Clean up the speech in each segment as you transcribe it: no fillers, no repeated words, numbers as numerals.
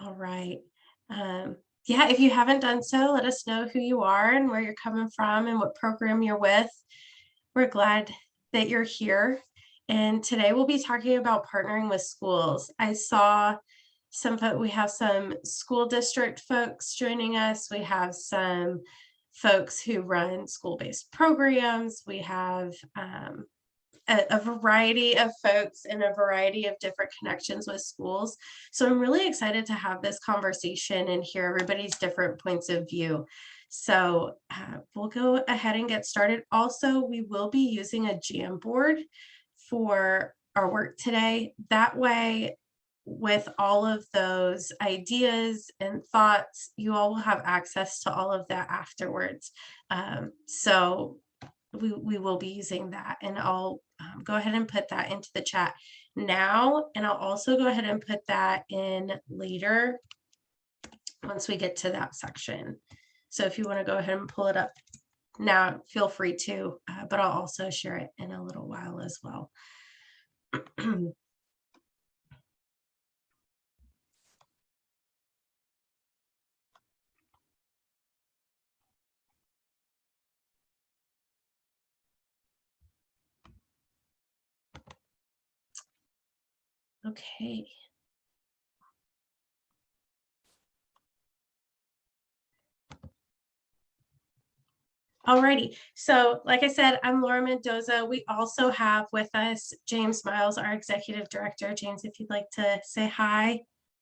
All right. Yeah, if you haven't done so, let us know who you are and where you're coming from and what program you're with. We're glad that you're here. And today we'll be talking about partnering with schools. I saw we have some school district folks joining us. We have some folks who run school-based programs. We have a variety of folks and a variety of different connections with schools. So I'm really excited to have this conversation and hear everybody's different points of view. So we'll go ahead and get started. Also, we will be using a Jamboard for our work today. That way, with all of those ideas and thoughts, you all will have access to all of that afterwards. So we will be using that, and I'll go ahead and put that into the chat now, and I'll also go ahead and put that in later once we get to that section. So if you want to go ahead and pull it up now, feel free to, but I'll also share it in a little while as well. Okay. Alrighty, so like I said, I'm Laura Mendoza. We also have with us James Miles, our Executive Director. James, if you'd like to say hi.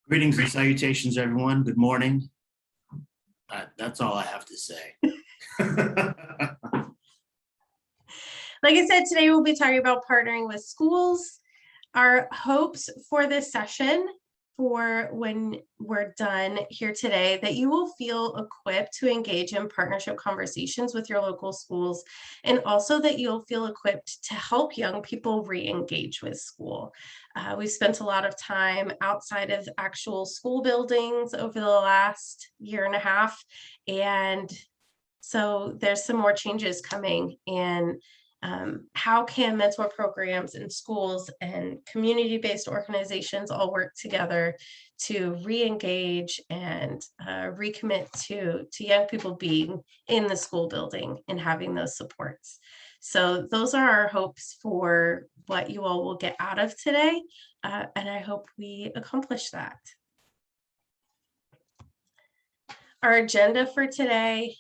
Greetings and salutations, everyone. Good morning. That's all I have to say. Like I said, today we'll be talking about partnering with schools. Our hopes for this session, for when we're done here today, that you will feel equipped to engage in partnership conversations with your local schools, and also that you'll feel equipped to help young people re-engage with school. We've spent a lot of time outside of actual school buildings over the last year and a half, and so there's some more changes coming, and how can mentor programs in schools and community-based organizations all work together to re-engage and recommit to young people being in the school building and having those supports. So those are our hopes for what you all will get out of today, and I hope we accomplish that. Our agenda for today: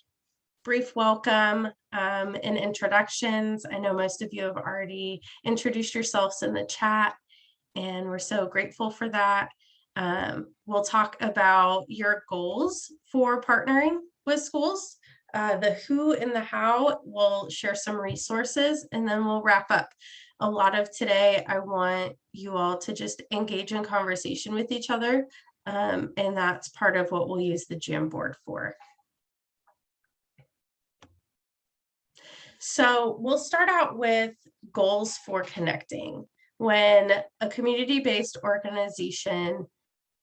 brief welcome and introductions. I know most of you have already introduced yourselves in the chat, and we're so grateful for that. We'll talk about your goals for partnering with schools, the who and the how. We'll share some resources, and then we'll wrap up. A lot of today, I want you all to just engage in conversation with each other, and that's part of what we'll use the Jamboard for. So we'll start out with goals for connecting. When a community-based organization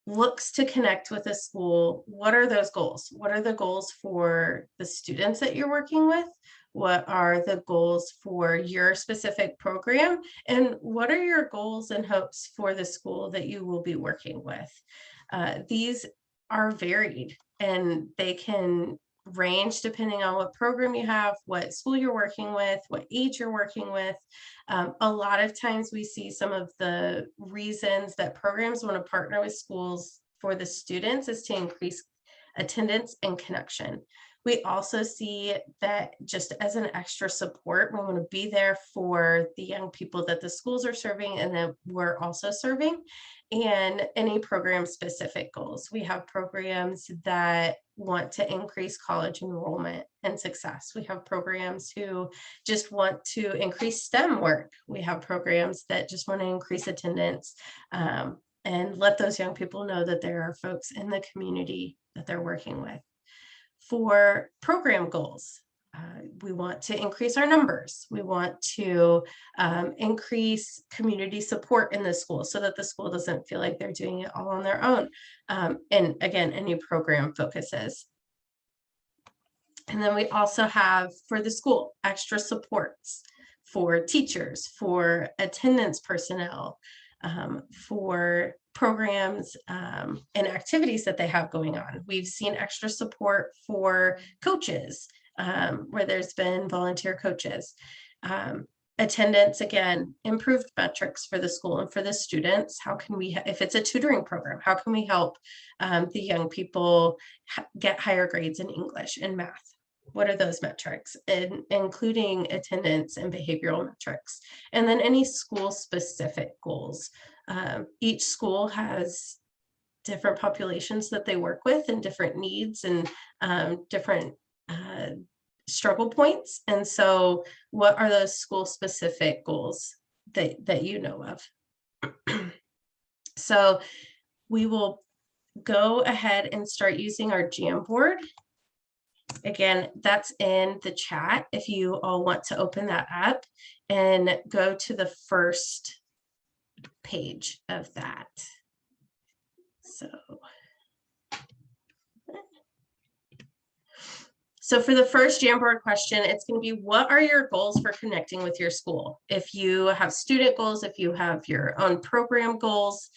looks to connect with a school, what are those goals? What are the goals for the students that you're working with? What are the goals for your specific program? And what are your goals and hopes for the school that you will be working with? These are varied, and they can range depending on what program you have, what school you're working with, what age you're working with. A lot of times we see some of the reasons that programs want to partner with schools for the students is to increase attendance and connection. We also see that just as an extra support, we want to be there for the young people that the schools are serving and that we're also serving, and any program specific goals. We have programs that want to increase college enrollment and success. We have programs who just want to increase STEM work. We have programs that just want to increase attendance, and let those young people know that there are folks in the community that they're working with. For program goals, we want to increase our numbers. We want to increase community support in the school so that the school doesn't feel like they're doing it all on their own. And again, any program focuses. And then we also have, for the school, extra supports for teachers, for attendance personnel, for programs and activities that they have going on. We've seen extra support for coaches where there's been volunteer coaches. Attendance, again, improved metrics for the school and for the students. How can we, if it's a tutoring program, how can we help the young people get higher grades in English and math? What are those metrics, including attendance and behavioral metrics? And then any school specific goals. Each school has different populations that they work with and different needs and different struggle points. And so what are those school specific goals that you know of? So we will go ahead and start using our Jamboard. Again, that's in the chat if you all want to open that up and go to the first page of that. So for the first Jamboard question, it's going to be, what are your goals for connecting with your school? If you have student goals, if you have your own program goals,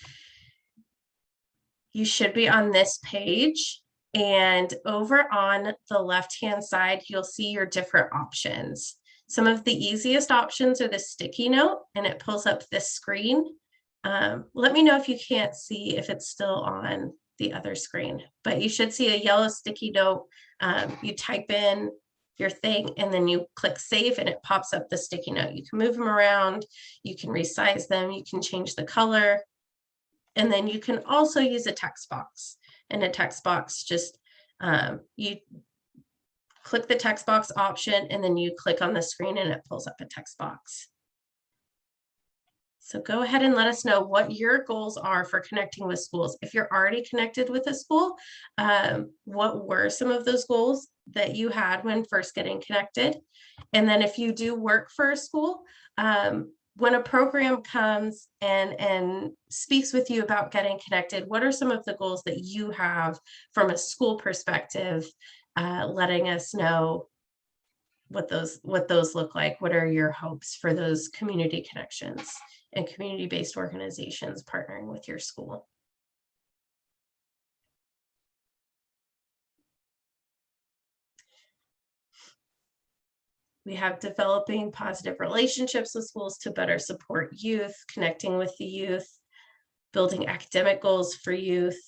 you should be on this page. And over on the left-hand side, you'll see your different options. Some of the easiest options are the sticky note, and it pulls up this screen. Let me know if you can't see if it's still on the other screen, but you should see a yellow sticky note. You type in your thing and then you click save and it pops up the sticky note. You can move them around, you can resize them, you can change the color, and then you can also use a text box. And a text box, just you click the text box option and then you click on the screen and it pulls up a text box. So go ahead and let us know what your goals are for connecting with schools. If you're already connected with a school, what were some of those goals that you had when first getting connected? And then if you do work for a school, when a program comes and speaks with you about getting connected, what are some of the goals that you have from a school perspective, letting us know what those look like? What are your hopes for those community connections and community-based organizations partnering with your school? We have developing positive relationships with schools to better support youth, connecting with the youth, building academic goals for youth,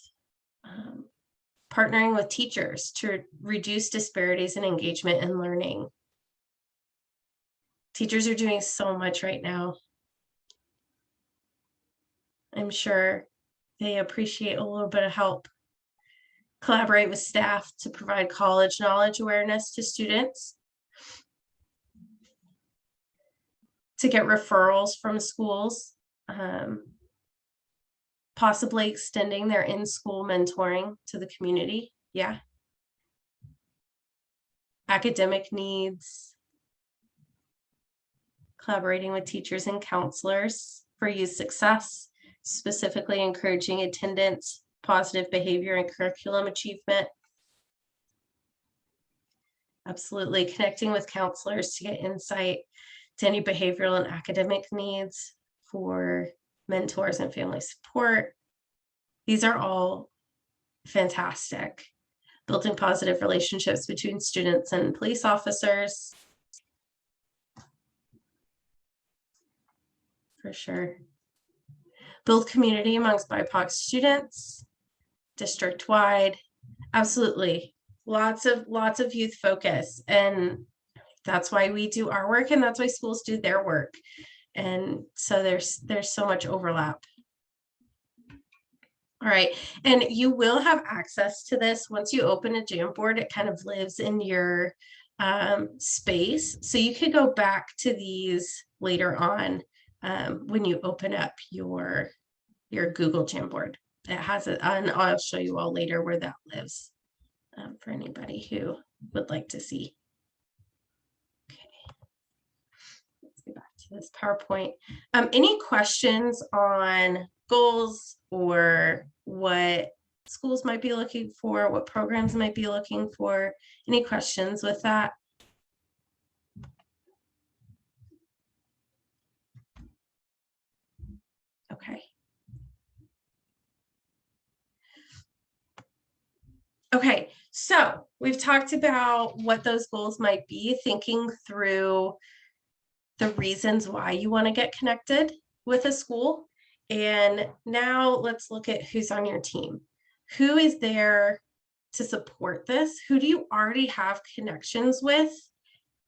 partnering with teachers to reduce disparities in engagement and learning. Teachers are doing so much right now. I'm sure they appreciate a little bit of help. Collaborate with staff to provide college knowledge awareness to students. To get referrals from schools, possibly extending their in-school mentoring to the community. Yeah. Academic needs. Collaborating with teachers and counselors for youth success, specifically encouraging attendance, positive behavior, and curriculum achievement. Absolutely. Connecting with counselors to get insight to any behavioral and academic needs for mentors and family support. These are all fantastic. Building positive relationships between students and police officers. For sure. Build community amongst BIPOC students, district-wide. Absolutely. Lots of youth focus, and that's why we do our work, and that's why schools do their work. And so there's so much overlap. All right, and you will have access to this once you open a Jamboard. It kind of lives in your space, so you could go back to these later on when you open up your Google Jamboard. It has it, and I'll show you all later where that lives for anybody who would like to see. Let's go back to this PowerPoint. Any questions on goals or what schools might be looking for, what programs might be looking for? Any questions with that? Okay. Okay, so we've talked about what those goals might be, thinking through the reasons why you want to get connected with a school. And now let's look at who's on your team. Who is there to support this? Who do you already have connections with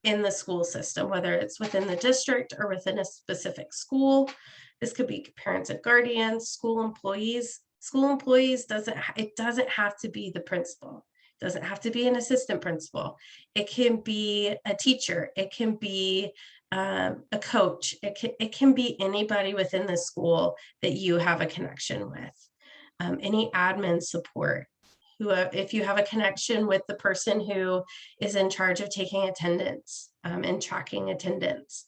in the school system, whether it's within the district or within a specific school? This could be parents and guardians, school employees. School employees it doesn't have to be the principal. It doesn't have to be an assistant principal. It can be a teacher. It can be a coach. It can be anybody within the school that you have a connection with. Any admin support. If you have a connection with the person who is in charge of taking attendance and tracking attendance.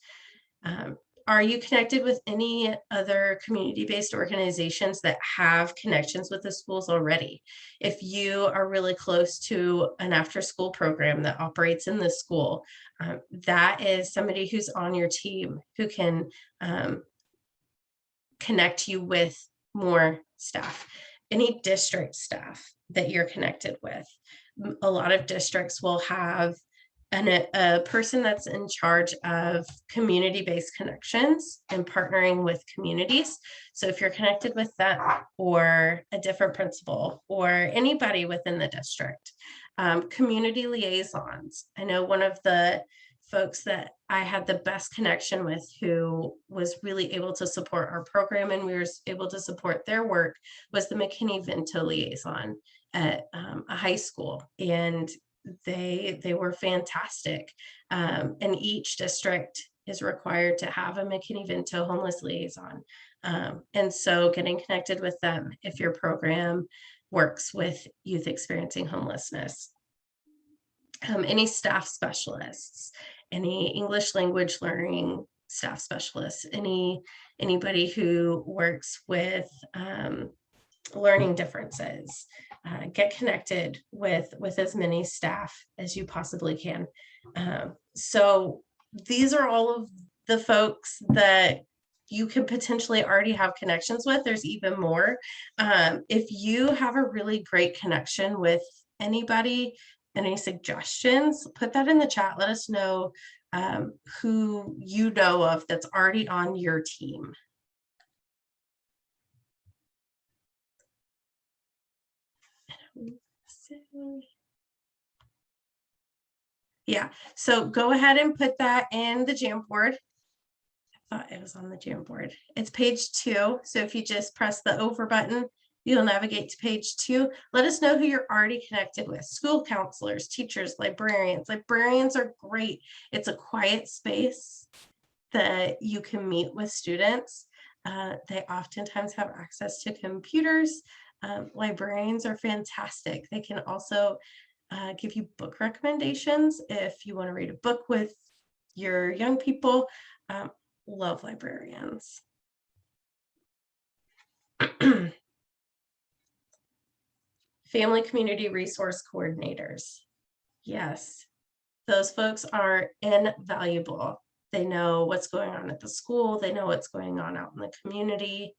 Are you connected with any other community-based organizations that have connections with the schools already? If you are really close to an after-school program that operates in the school, that is somebody who's on your team who can connect you with more staff. Any district staff that you're connected with. A lot of districts will have a person that's in charge of community-based connections and partnering with communities. So if you're connected with them or a different principal or anybody within the district, community liaisons. I know one of the folks that I had the best connection with who was really able to support our program and we were able to support their work was the McKinney-Vento liaison at a high school. And they were fantastic. And each district is required to have a McKinney-Vento homeless liaison. And so getting connected with them if your program works with youth experiencing homelessness. Any staff specialists, any English language learning staff specialists, anybody who works with learning differences. Get connected with as many staff as you possibly can. So these are all of the folks that you could potentially already have connections with. There's even more. If you have a really great connection with anybody, any suggestions, put that in the chat. Let us know who you know of that's already on your team. Yeah, so go ahead and put that in the Jamboard. I thought it was on the Jamboard. It's page 2. So if you just press the over button, you'll navigate to page 2. Let us know who you're already connected with. School counselors, teachers, librarians. Librarians are great. It's a quiet space that you can meet with students. They oftentimes have access to computers. Librarians are fantastic. They can also give you book recommendations if you want to read a book with your young people. Love librarians. Family community resource coordinators. Yes, those folks are invaluable. They know what's going on at the school. They know what's going on out in the community.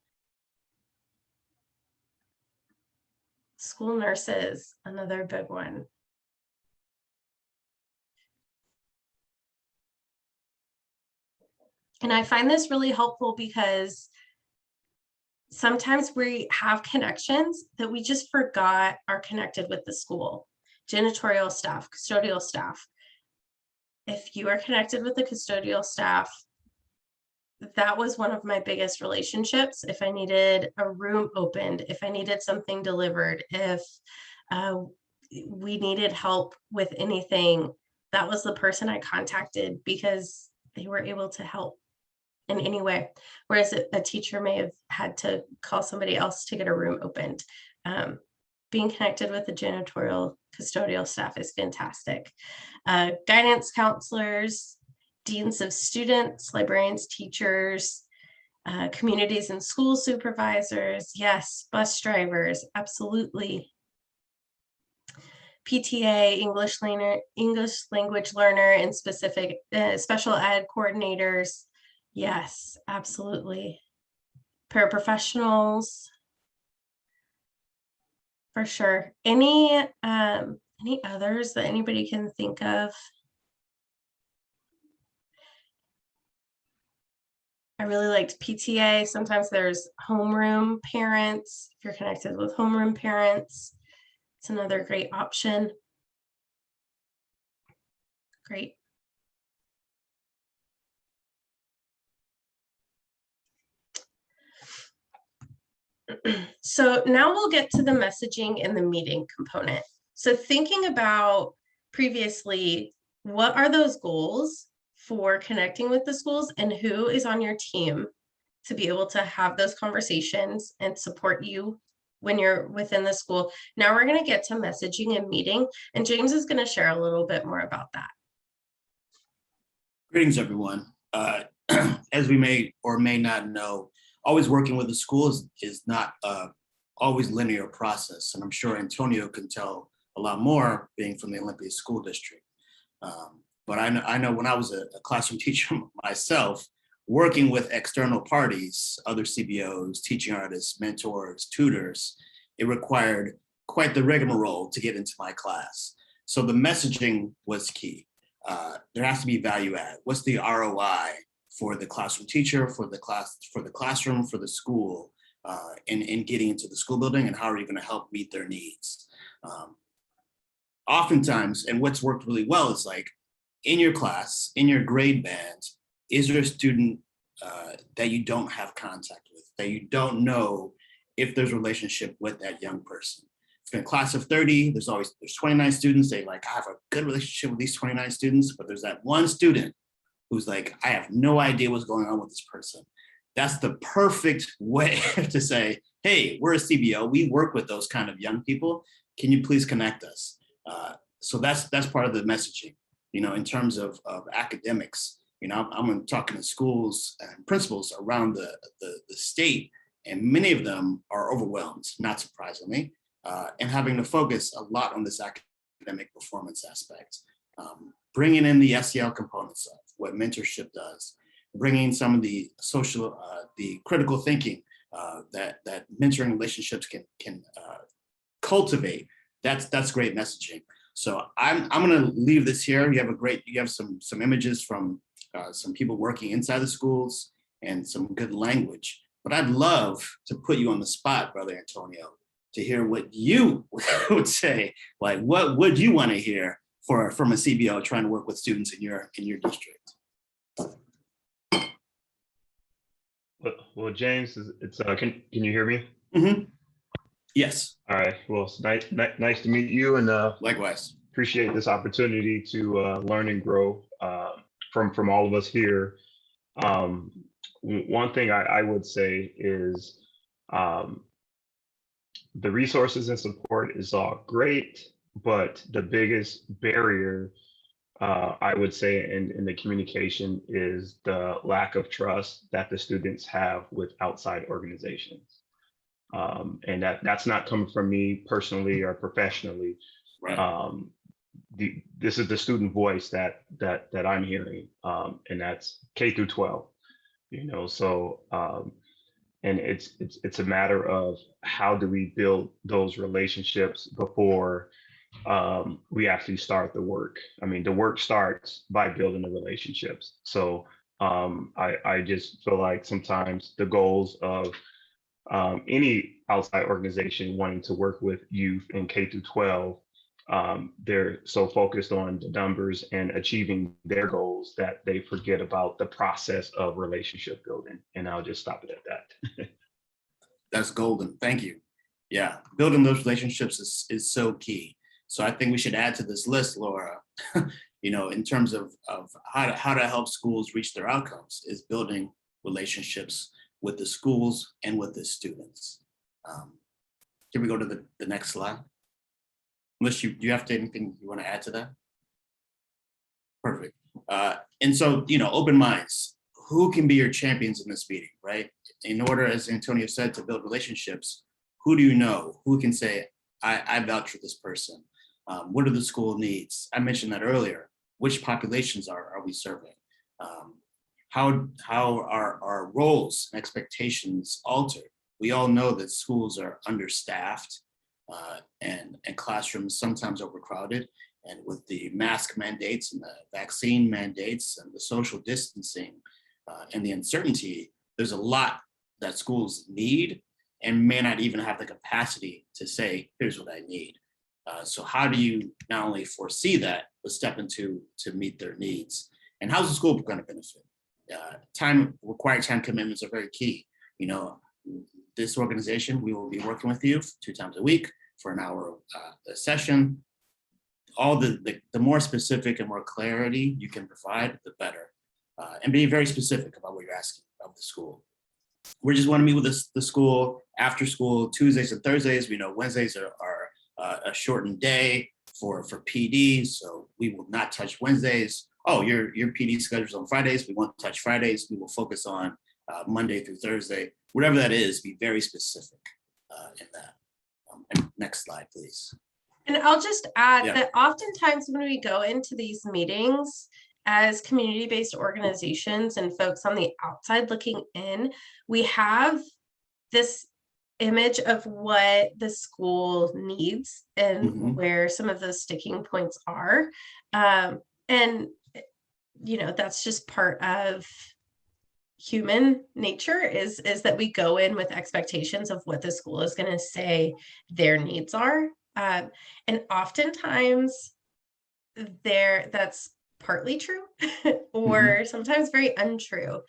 School nurses, another big one. And I find this really helpful because sometimes we have connections that we just forgot are connected with the school. Janitorial staff, custodial staff. If you are connected with the custodial staff, that was one of my biggest relationships. If I needed a room opened, if I needed something delivered, if we needed help with anything, that was the person I contacted because they were able to help in any way. Whereas a teacher may have had to call somebody else to get a room opened. Being connected with the janitorial custodial staff is fantastic. Guidance counselors, deans of students, librarians, teachers, communities and school supervisors. Yes, bus drivers, absolutely. PTA, English language learner, and specific special ed coordinators. Yes, absolutely. Paraprofessionals. For sure. Any others that anybody can think of? I really liked PTA. Sometimes there's homeroom parents. If you're connected with homeroom parents, it's another great option. Great. So now we'll get to the messaging and the meeting component. So thinking about previously, what are those goals for connecting with the schools and who is on your team to be able to have those conversations and support you when you're within the school. Now we're going to get to messaging and meeting, and James is going to share a little bit more about that. Greetings, everyone. As we may or may not know, always working with the schools is not always linear process. And I'm sure Antonio can tell a lot more being from the Olympia School District. But I know when I was a classroom teacher myself, working with external parties, other CBOs, teaching artists, mentors, tutors, it required quite the rigmarole to get into my class. So the messaging was key. There has to be value add. What's the ROI for the classroom teacher, for the classroom, for the school, in getting into the school building, and how are you going to help meet their needs? Oftentimes, and what's worked really well is like in your class, in your grade band, is there a student that you don't have contact with, that you don't know if there's a relationship with that young person? In a class of 30, there's 29 students. They like, I have a good relationship with these 29 students, but there's that one student who's like, I have no idea what's going on with this person. That's the perfect way to say, hey, we're a CBO. We work with those kind of young people. Can you please connect us? So that's part of the messaging, in terms of academics. I'm talking to schools and principals around the state, and many of them are overwhelmed, not surprisingly, and having to focus a lot on this academic performance aspect. Bringing in the SEL components of what mentorship does, bringing some of the social, the critical thinking that mentoring relationships can cultivate. That's great messaging. So I'm going to leave this here. You have some images from some people working inside the schools and some good language. But I'd love to put you on the spot, Brother Antonio, to hear what you would say. Like, what would you want to hear from a CBO trying to work with students in your district? Well, James, can you hear me? Mm-hmm. Yes. All right. Well, it's nice to meet you, and likewise. Appreciate this opportunity to learn and grow from all of us here. One thing I would say is the resources and support is all great, but the biggest barrier I would say in the communication is the lack of trust that the students have with outside organizations. And that's not coming from me personally or professionally. Right. This is the student voice that I'm hearing, and that's K through 12. So and it's a matter of how do we build those relationships before we actually start the work. I mean, the work starts by building the relationships. So I just feel like sometimes the goals of any outside organization wanting to work with youth in K through 12, they're so focused on the numbers and achieving their goals that they forget about the process of relationship building. And I'll just stop it at that. That's golden. Thank you. Yeah, building those relationships is so key. So I think we should add to this list, Laura, in terms of how to help schools reach their outcomes, is building relationships with the schools and with the students. Can we go to the next slide? Unless you have anything you want to add to that? Perfect. And so, open minds. Who can be your champions in this meeting, right? In order, as Antonio said, to build relationships, who do you know? Who can say, I vouch for this person? What are the school needs? I mentioned that earlier. Which populations are we serving? How are our roles and expectations altered? We all know that schools are understaffed. and classrooms sometimes overcrowded. And with the mask mandates and the vaccine mandates and the social distancing and the uncertainty, there's a lot that schools need and may not even have the capacity to say, here's what I need. So how do you not only foresee that, but step into to meet their needs? And how's the school going to benefit? Required time commitments are very key. You know, this organization, we will be working with you 2 times a week for an hour a session. All the more specific and more clarity you can provide, the better. And be very specific about what you're asking of the school. We just want to meet with the school after school, Tuesdays and Thursdays. We know Wednesdays are a shortened day for PD, so we will not touch Wednesdays. Oh, your PD schedule's on Fridays. We won't touch Fridays. We will focus on Monday through Thursday. Whatever that is, be very specific in that. And next slide, please. And I'll just add that oftentimes when we go into these meetings as community-based organizations and folks on the outside looking in, we have this image of what the school needs and where some of those sticking points are. And, you know, that's just part of human nature is that we go in with expectations of what the school is going to say their needs are. And oftentimes that's partly true or sometimes very untrue.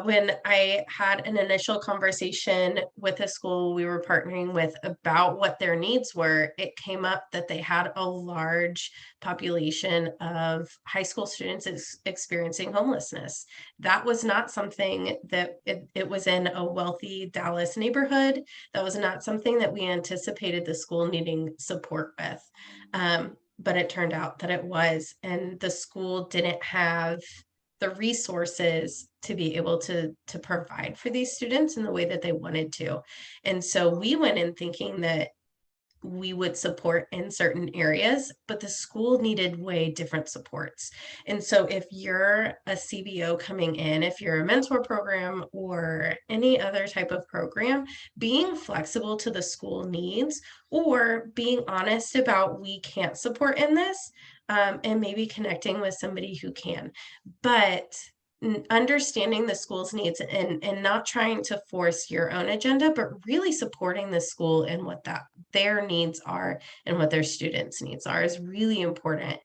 When I had an initial conversation with a school we were partnering with about what their needs were, it came up that they had a large population of high school students experiencing homelessness. That was not something that it was in a wealthy Dallas neighborhood. That was not something that we anticipated the school needing support with. But it turned out that it was, and the school didn't have the resources to be able to provide for these students in the way that they wanted to. And so we went in thinking that we would support in certain areas, but the school needed way different supports. And so if you're a CBO coming in, if you're a mentor program or any other type of program, being flexible to the school needs or being honest about we can't support in this, and maybe connecting with somebody who can. But understanding the school's needs and not trying to force your own agenda, but really supporting the school and what their needs are and what their students' needs are is really important.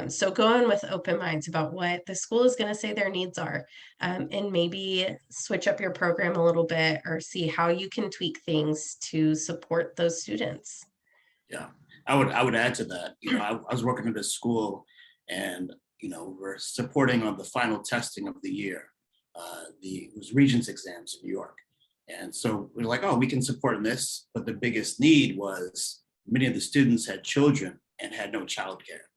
So go in with open minds about what the school is going to say their needs are, and maybe switch up your program a little bit or see how you can tweak things to support those students. Yeah, I would add to that. You know, I was working at a school, and you know, we're supporting on the final testing of the year. It was Regents exams in New York, and so we're like, oh, we can support in this, but the biggest need was many of the students had children and had no childcare.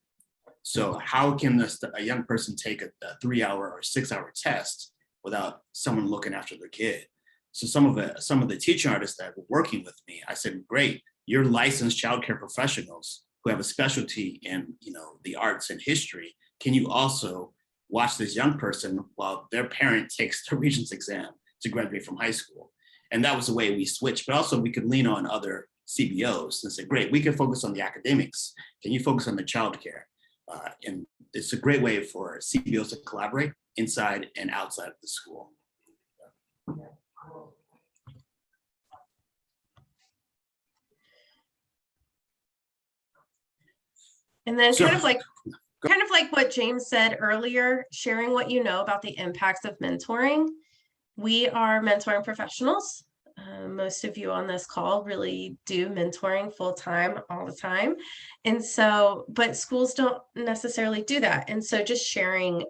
So how can a young person take a 3-hour or 6-hour test without someone looking after their kid? So some of the teaching artists that were working with me, I said, great, you're licensed childcare professionals who have a specialty in, you know, the arts and history. Can you also watch this young person while their parent takes the Regents exam to graduate from high school? And that was the way we switched. But also we could lean on other CBOs and say, great, we can focus on the academics. Can you focus on the childcare? And it's a great way for CBOs to collaborate inside and outside of the school. And then kind of like what James said earlier, sharing what you know about the impacts of mentoring. We are mentoring professionals. Most of you on this call really do mentoring full time all the time. And so, but schools don't necessarily do that. And so just sharing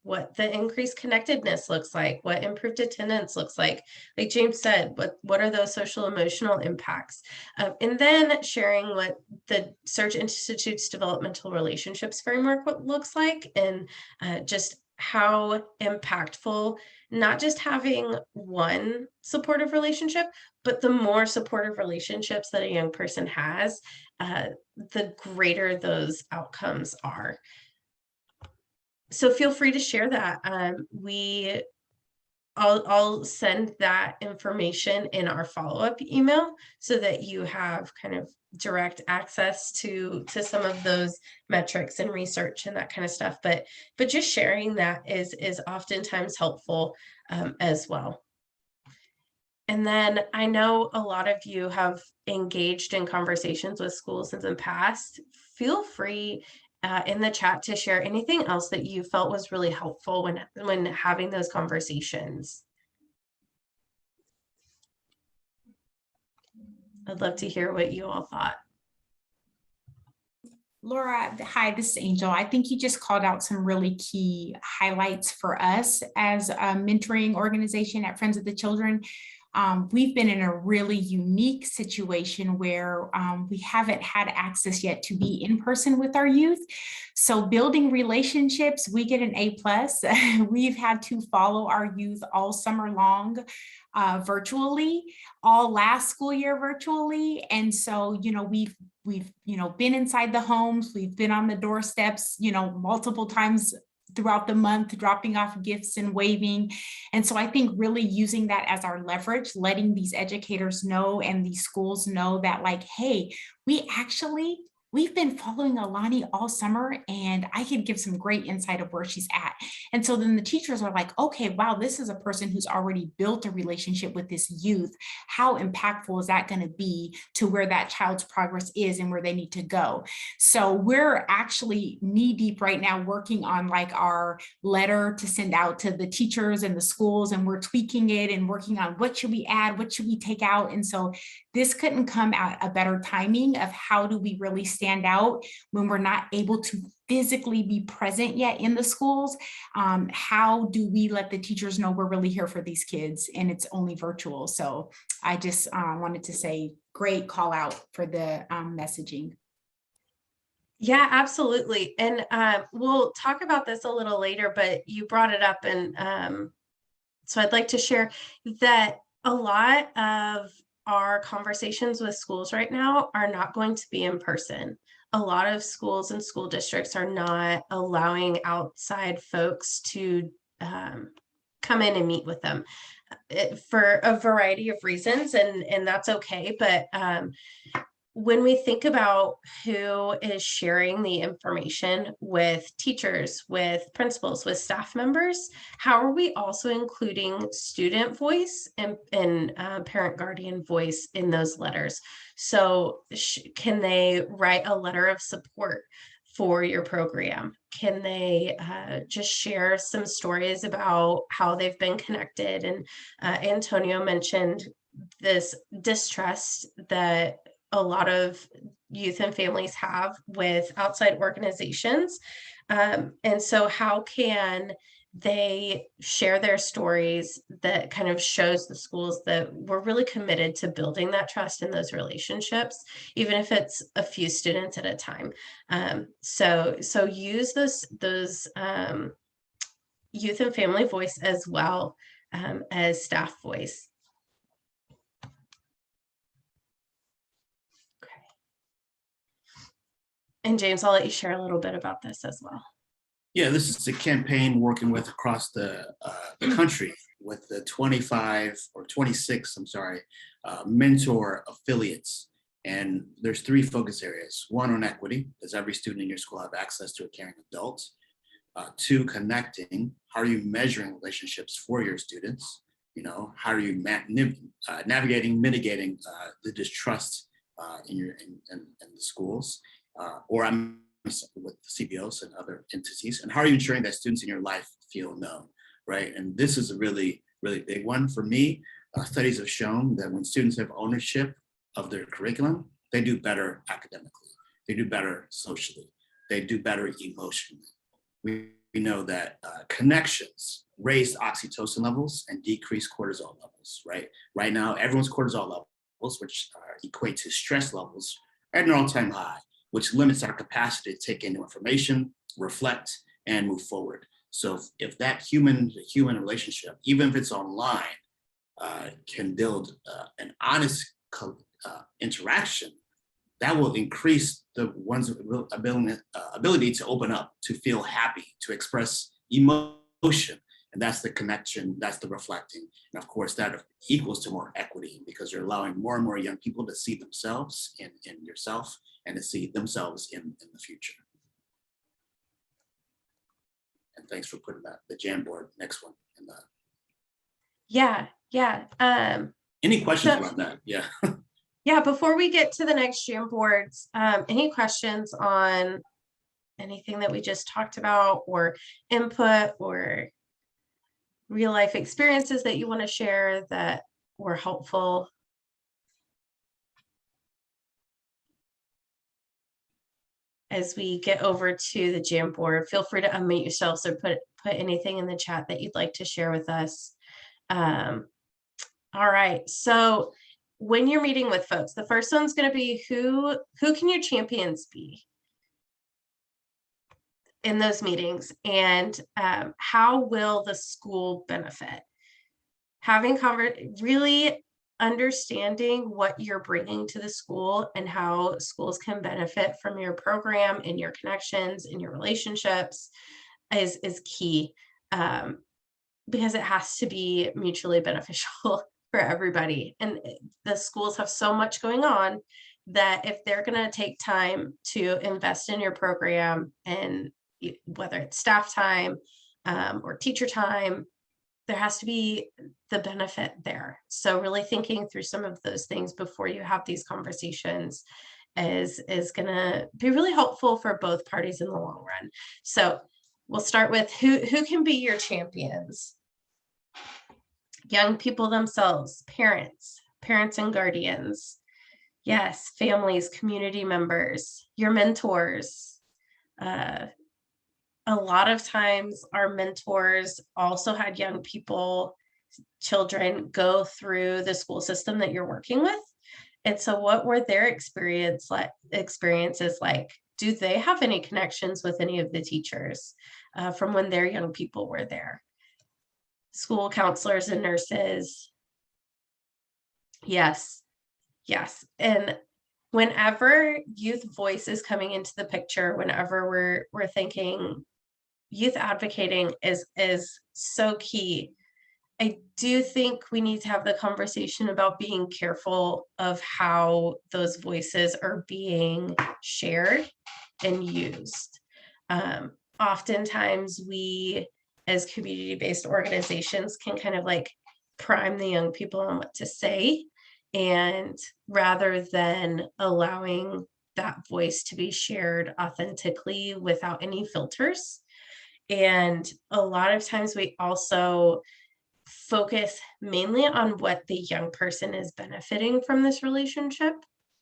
what the increased connectedness looks like, what improved attendance looks like James said, what are those social emotional impacts? And then sharing what the Search Institute's developmental relationships framework looks like, and just how impactful not just having one supportive relationship, but the more supportive relationships that a young person has, the greater those outcomes are. So feel free to share that. We I'll send that information in our follow-up email so that you have kind of direct access to some of those metrics and research and that kind of stuff. But just sharing that is oftentimes helpful as well. And then I know a lot of you have engaged in conversations with schools in the past. Feel free in the chat to share anything else that you felt was really helpful when having those conversations. I'd love to hear what you all thought. Laura, hi, this is Angel. I think you just called out some really key highlights for us as a mentoring organization at Friends of the Children. We've been in a really unique situation where we haven't had access yet to be in person with our youth. So building relationships, we get an A+. We've had to follow our youth all summer long virtually, all last school year virtually. And so, we've been inside the homes, we've been on the doorsteps, multiple times throughout the month, dropping off gifts and waving. And so I think really using that as our leverage, letting these educators know and these schools know that, like, hey, we've been following Alani all summer, and I could give some great insight of where she's at. And so then the teachers are like, okay, wow, this is a person who's already built a relationship with this youth. How impactful is that going to be to where that child's progress is and where they need to go? So we're actually knee deep right now working on like our letter to send out to the teachers and the schools, and we're tweaking it and working on what should we add, what should we take out. And so this couldn't come at a better timing of how do we really stand out when we're not able to physically be present yet in the schools. How do we let the teachers know we're really here for these kids and it's only virtual? So I just wanted to say great call out for the messaging. Yeah, absolutely. And we'll talk about this a little later, but you brought it up. And so I'd like to share that a lot of our conversations with schools right now are not going to be in person. A lot of schools and school districts are not allowing outside folks to come in and meet with them for a variety of reasons, and that's okay. But when we think about who is sharing the information with teachers, with principals, with staff members, how are we also including student voice and parent guardian voice in those letters? So can they write a letter of support for your program? Can they just share some stories about how they've been connected? And Antonio mentioned this distrust that a lot of youth and families have with outside organizations. And so how can they share their stories that kind of shows the schools that we're really committed to building that trust in those relationships, even if it's a few students at a time. So use those youth and family voice as well as staff voice. And James, I'll let you share a little bit about this as well. Yeah, this is a campaign working with across the country with the 25 or 26, I'm sorry, mentor affiliates. And there's 3 focus areas. 1 on equity. Does every student in your school have access to a caring adult? 2, connecting. How are you measuring relationships for your students? How are you navigating, mitigating the distrust in the schools? Or I'm with CBOs and other entities, and how are you ensuring that students in your life feel known, right? And this is a really, really big one for me. Studies have shown that when students have ownership of their curriculum, they do better academically, they do better socially, they do better emotionally. We know that connections raise oxytocin levels and decrease cortisol levels, right? Right now, everyone's cortisol levels, which equate to stress levels, are at an all-time high, which limits our capacity to take in new information, reflect, and move forward. So if that human-to-human relationship, even if it's online, can build an honest interaction, that will increase one's ability to open up, to feel happy, to express emotion, And that's the connection, that's the reflecting. And of course, that equals to more equity because you're allowing more and more young people to see themselves in yourself and to see themselves in the future. And thanks for putting the Jamboard next one in the. Yeah. Any questions So- about that? Yeah. Yeah, before we get to the next Jamboards, any questions on anything that we just talked about, or input, or real life experiences that you want to share that were helpful? As we get over to the Jamboard, feel free to unmute yourselves or put anything in the chat that you'd like to share with us. All right, so when you're meeting with folks, the first one's going to be who can your champions be in those meetings, and how will the school benefit? Having really understanding what you're bringing to the school and how schools can benefit from your program and your connections and your relationships is key, because it has to be mutually beneficial for everybody. And the schools have so much going on that if they're going to take time to invest in your program, and whether it's staff time or teacher time, there has to be the benefit there. So really thinking through some of those things before you have these conversations is going to be really helpful for both parties in the long run. So we'll start with who can be your champions. Young people themselves, parents and guardians. Yes, families, community members, your mentors. A lot of times our mentors also had young people, children, go through the school system that you're working with. And so what were their experiences like? Do they have any connections with any of the teachers from when their young people were there? School counselors and nurses. Yes. And whenever youth voice is coming into the picture, whenever we're thinking youth advocating is so key. I do think we need to have the conversation about being careful of how those voices are being shared and used. Oftentimes we, as community-based organizations, can kind of like prime the young people on what to say, and rather than allowing that voice to be shared authentically without any filters. And a lot of times we also focus mainly on what the young person is benefiting from this relationship,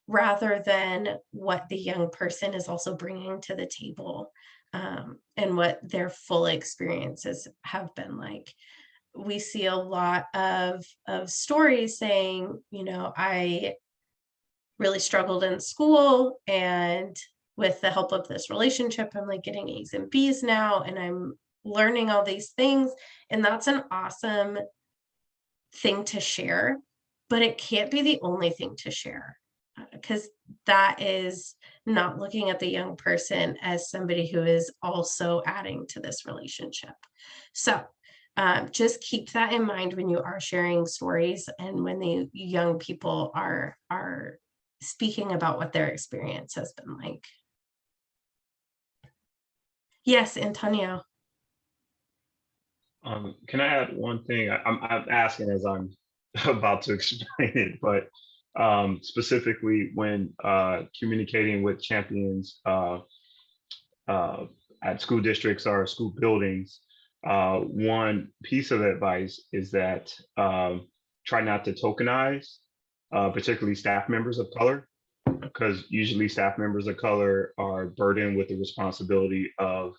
rather than what the young person is also bringing to the table, and what their full experiences have been like. We see a lot of stories saying, I really struggled in school, and with the help of this relationship, I'm like getting A's and B's now, and I'm learning all these things. And that's an awesome thing to share, but it can't be the only thing to share, because that is not looking at the young person as somebody who is also adding to this relationship. So just keep that in mind when you are sharing stories and when the young people are speaking about what their experience has been like. Yes, Antonio. Can I add one thing? I'm asking as I'm about to explain it, but specifically when communicating with champions at school districts or school buildings, one piece of advice is that try not to tokenize, particularly staff members of color, because usually staff members of color are burdened with the responsibility of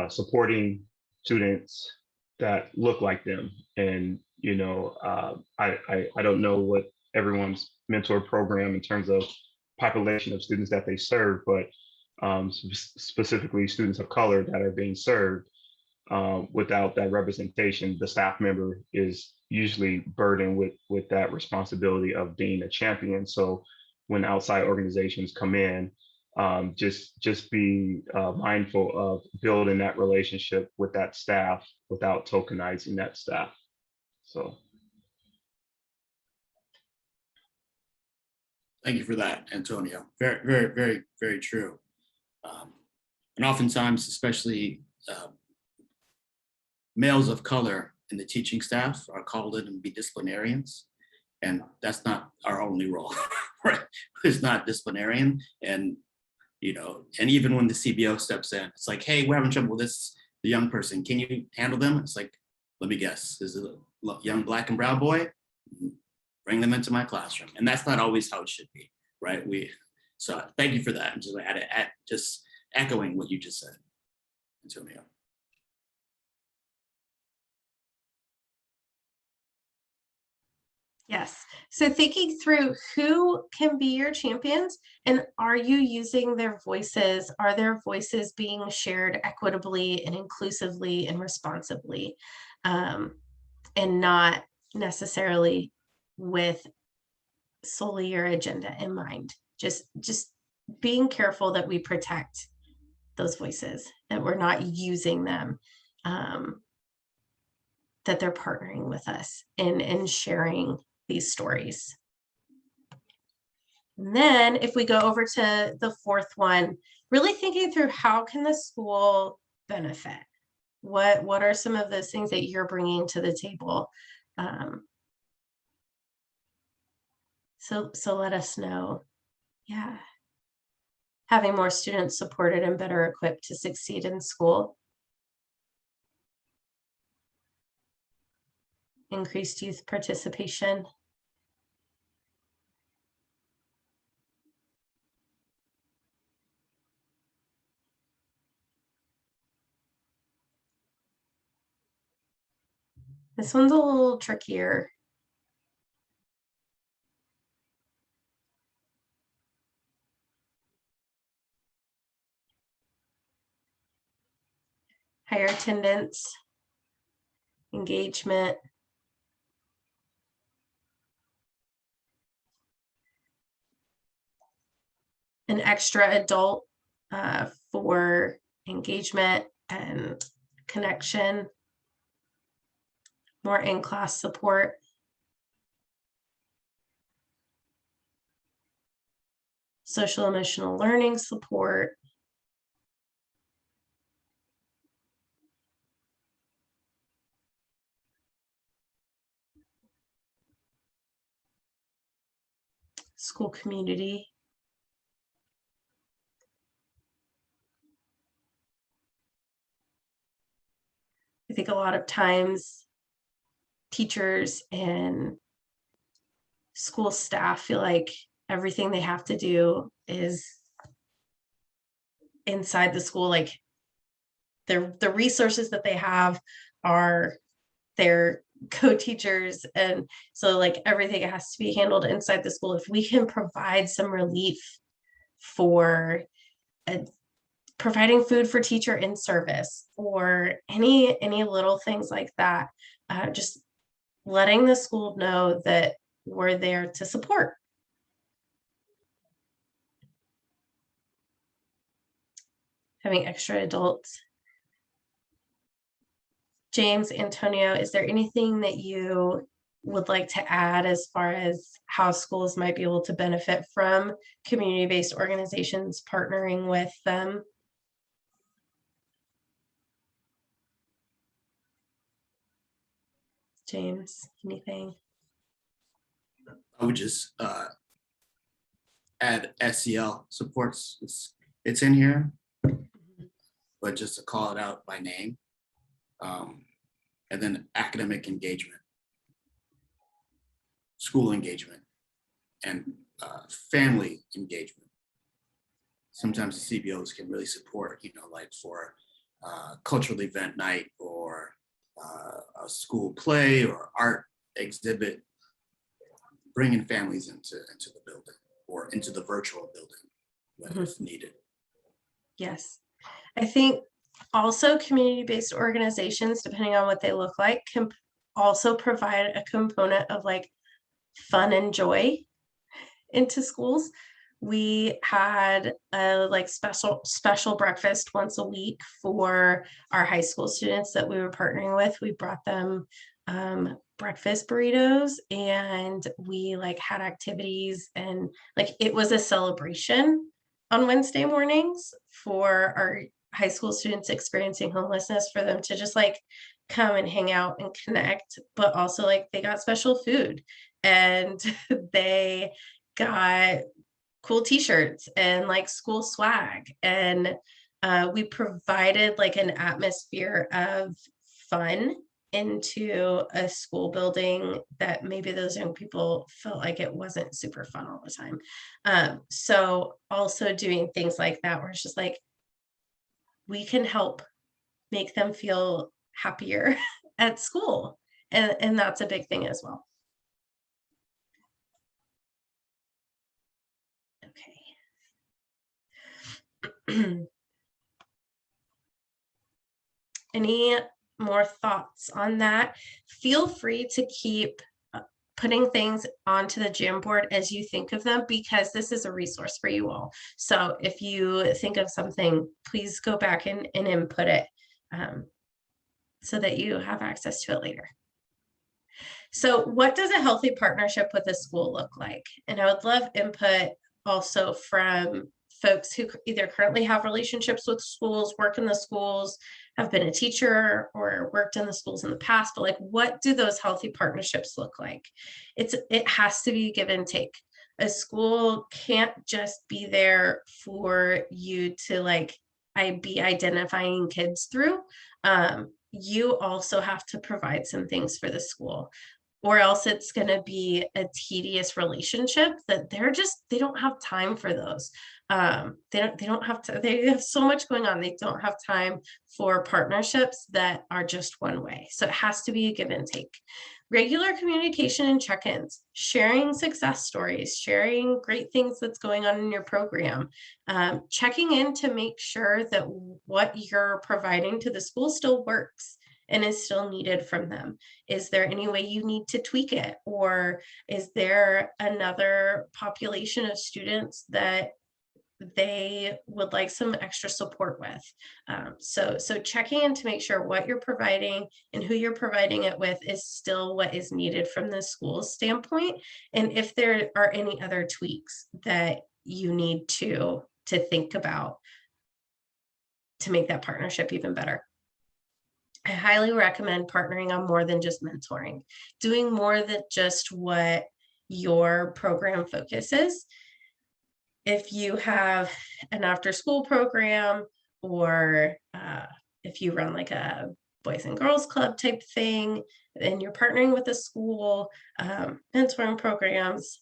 supporting students that look like them. And I don't know what everyone's mentor program in terms of population of students that they serve, but specifically students of color that are being served, without that representation, the staff member is usually burdened with that responsibility of being a champion. So when outside organizations come in, just be mindful of building that relationship with that staff without tokenizing that staff. So. Thank you for that, Antonio. Very, very, very, very true. And oftentimes, especially males of color in the teaching staff are called in and be disciplinarians. And that's not our only role, right? It's not disciplinarian. And, you know, and even when the CBO steps in, it's like, hey, we're having trouble with this, the young person. Can you handle them? It's like, let me guess, is it a young black and brown boy? Bring them into my classroom. And that's not always how it should be, right? So thank you for that. I'm just echoing what you just said, Antonio. Yes. So thinking through who can be your champions and are you using their voices? Are their voices being shared equitably and inclusively and responsibly, and not necessarily with solely your agenda in mind? Just being careful that we protect those voices, that we're not using them, that they're partnering with us in sharing these stories. And then if we go over to the fourth one, really thinking through how can the school benefit? What are some of those things that you're bringing to the table? So let us know. Yeah. Having more students supported and better equipped to succeed in school. Increased youth participation. This one's a little trickier. Higher attendance, engagement, an extra adult for engagement and connection, more in-class support, social emotional learning support, school community. I think a lot of times teachers and school staff feel like everything they have to do is inside the school. Like the resources that they have are their co-teachers, and so like everything has to be handled inside the school. If we can provide some relief for providing food for teacher in service or any little things like that, just letting the school know that we're there to support. Having extra adults. James, Antonio, is there anything that you would like to add as far as how schools might be able to benefit from community-based organizations partnering with them? James, anything? I would just add SEL supports. It's in here, but just to call it out by name. And then academic engagement, school engagement, and family engagement. Sometimes the CBOs can really support, you know, like for cultural event night or a school play or art exhibit, bringing families into the building or into the virtual building when it's needed. Yes, I think also community-based organizations, depending on what they look like, can also provide a component of like fun and joy into schools. We had a like special breakfast once a week for our high school students that we were partnering with. We brought them breakfast burritos, and we like had activities, and like it was a celebration on Wednesday mornings for our high school students experiencing homelessness, for them to just like come and hang out and connect, but also like they got special food, and they got cool t-shirts and like school swag, and we provided like an atmosphere of fun into a school building that maybe those young people felt like it wasn't super fun all the time. So also doing things like that where it's just like we can help make them feel happier at school, and that's a big thing as well. Okay. Any more thoughts on that? Feel free to keep putting things onto the Jamboard as you think of them, because this is a resource for you all. So if you think of something, please go back and input it so that you have access to it later. So what does a healthy partnership with a school look like? And I would love input also from folks who either currently have relationships with schools, work in the schools, have been a teacher, or worked in the schools in the past, but like, what do those healthy partnerships look like? It has to be give and take. A school can't just be there for you to like, be identifying kids through. You also have to provide some things for the school, or else it's going to be a tedious relationship that they don't have time for those. They don't have to, they have so much going on. They don't have time for partnerships that are just one way. So it has to be a give and take. Regular communication and check-ins, sharing success stories, sharing great things that's going on in your program, checking in to make sure that what you're providing to the school still works and is still needed from them. Is there any way you need to tweak it? Or is there another population of students that they would like some extra support with? So checking in to make sure what you're providing and who you're providing it with is still what is needed from the school's standpoint. And if there are any other tweaks that you need to think about to make that partnership even better. I highly recommend partnering on more than just mentoring, doing more than just what your program focuses. If you have an after school program, or if you run like a boys and girls club type thing, and you're partnering with a school, mentoring programs,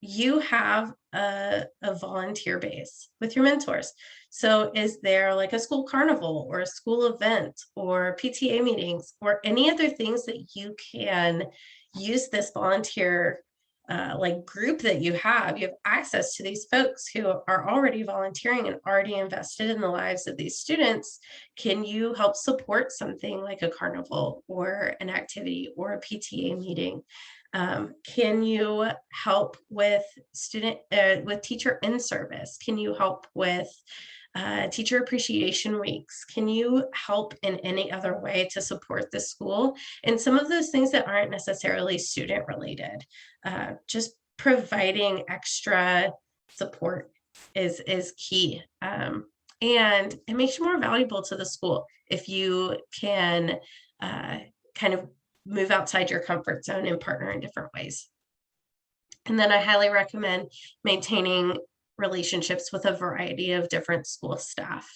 you have a volunteer base with your mentors. So is there like a school carnival or a school event or PTA meetings or any other things that you can use this volunteer like group that you have access to these folks who are already volunteering and already invested in the lives of these students? Can you help support something like a carnival or an activity or a PTA meeting? Can you help with with teacher in service? Can you help with teacher appreciation weeks? Can you help in any other way to support the school? And some of those things that aren't necessarily student related, just providing extra support is key. And it makes you more valuable to the school if you can kind of move outside your comfort zone and partner in different ways. And then I highly recommend maintaining relationships with a variety of different school staff.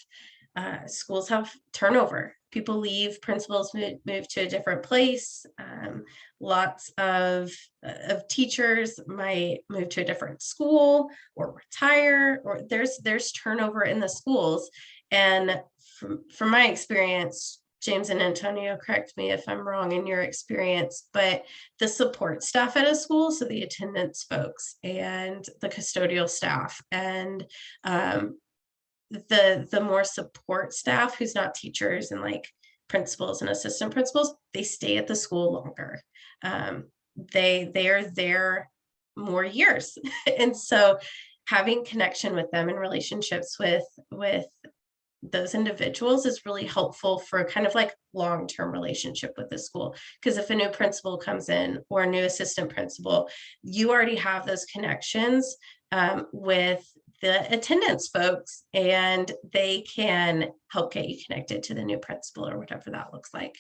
Schools have turnover. People leave, principals move to a different place. Lots of teachers might move to a different school or retire, or there's turnover in the schools. And from my experience, James and Antonio, correct me if I'm wrong in your experience, but the support staff at a school, so the attendance folks and the custodial staff and the more support staff who's not teachers and like principals and assistant principals, they stay at the school longer. They are there more years. And so having connection with them and relationships with those individuals is really helpful for kind of like long-term relationship with the school. Because if a new principal comes in or a new assistant principal, you already have those connections with the attendance folks, and they can help get you connected to the new principal or whatever that looks like.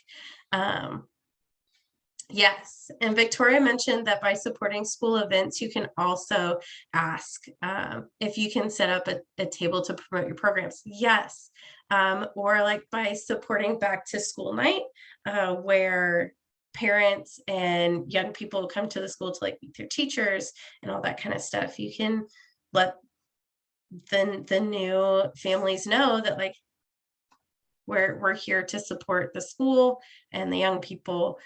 Yes, and Victoria mentioned that by supporting school events, you can also ask if you can set up a table to promote your programs. Yes, or like by supporting back to school night, where parents and young people come to the school to like meet their teachers and all that kind of stuff. You can let the new families know that like we're here to support the school and the young people.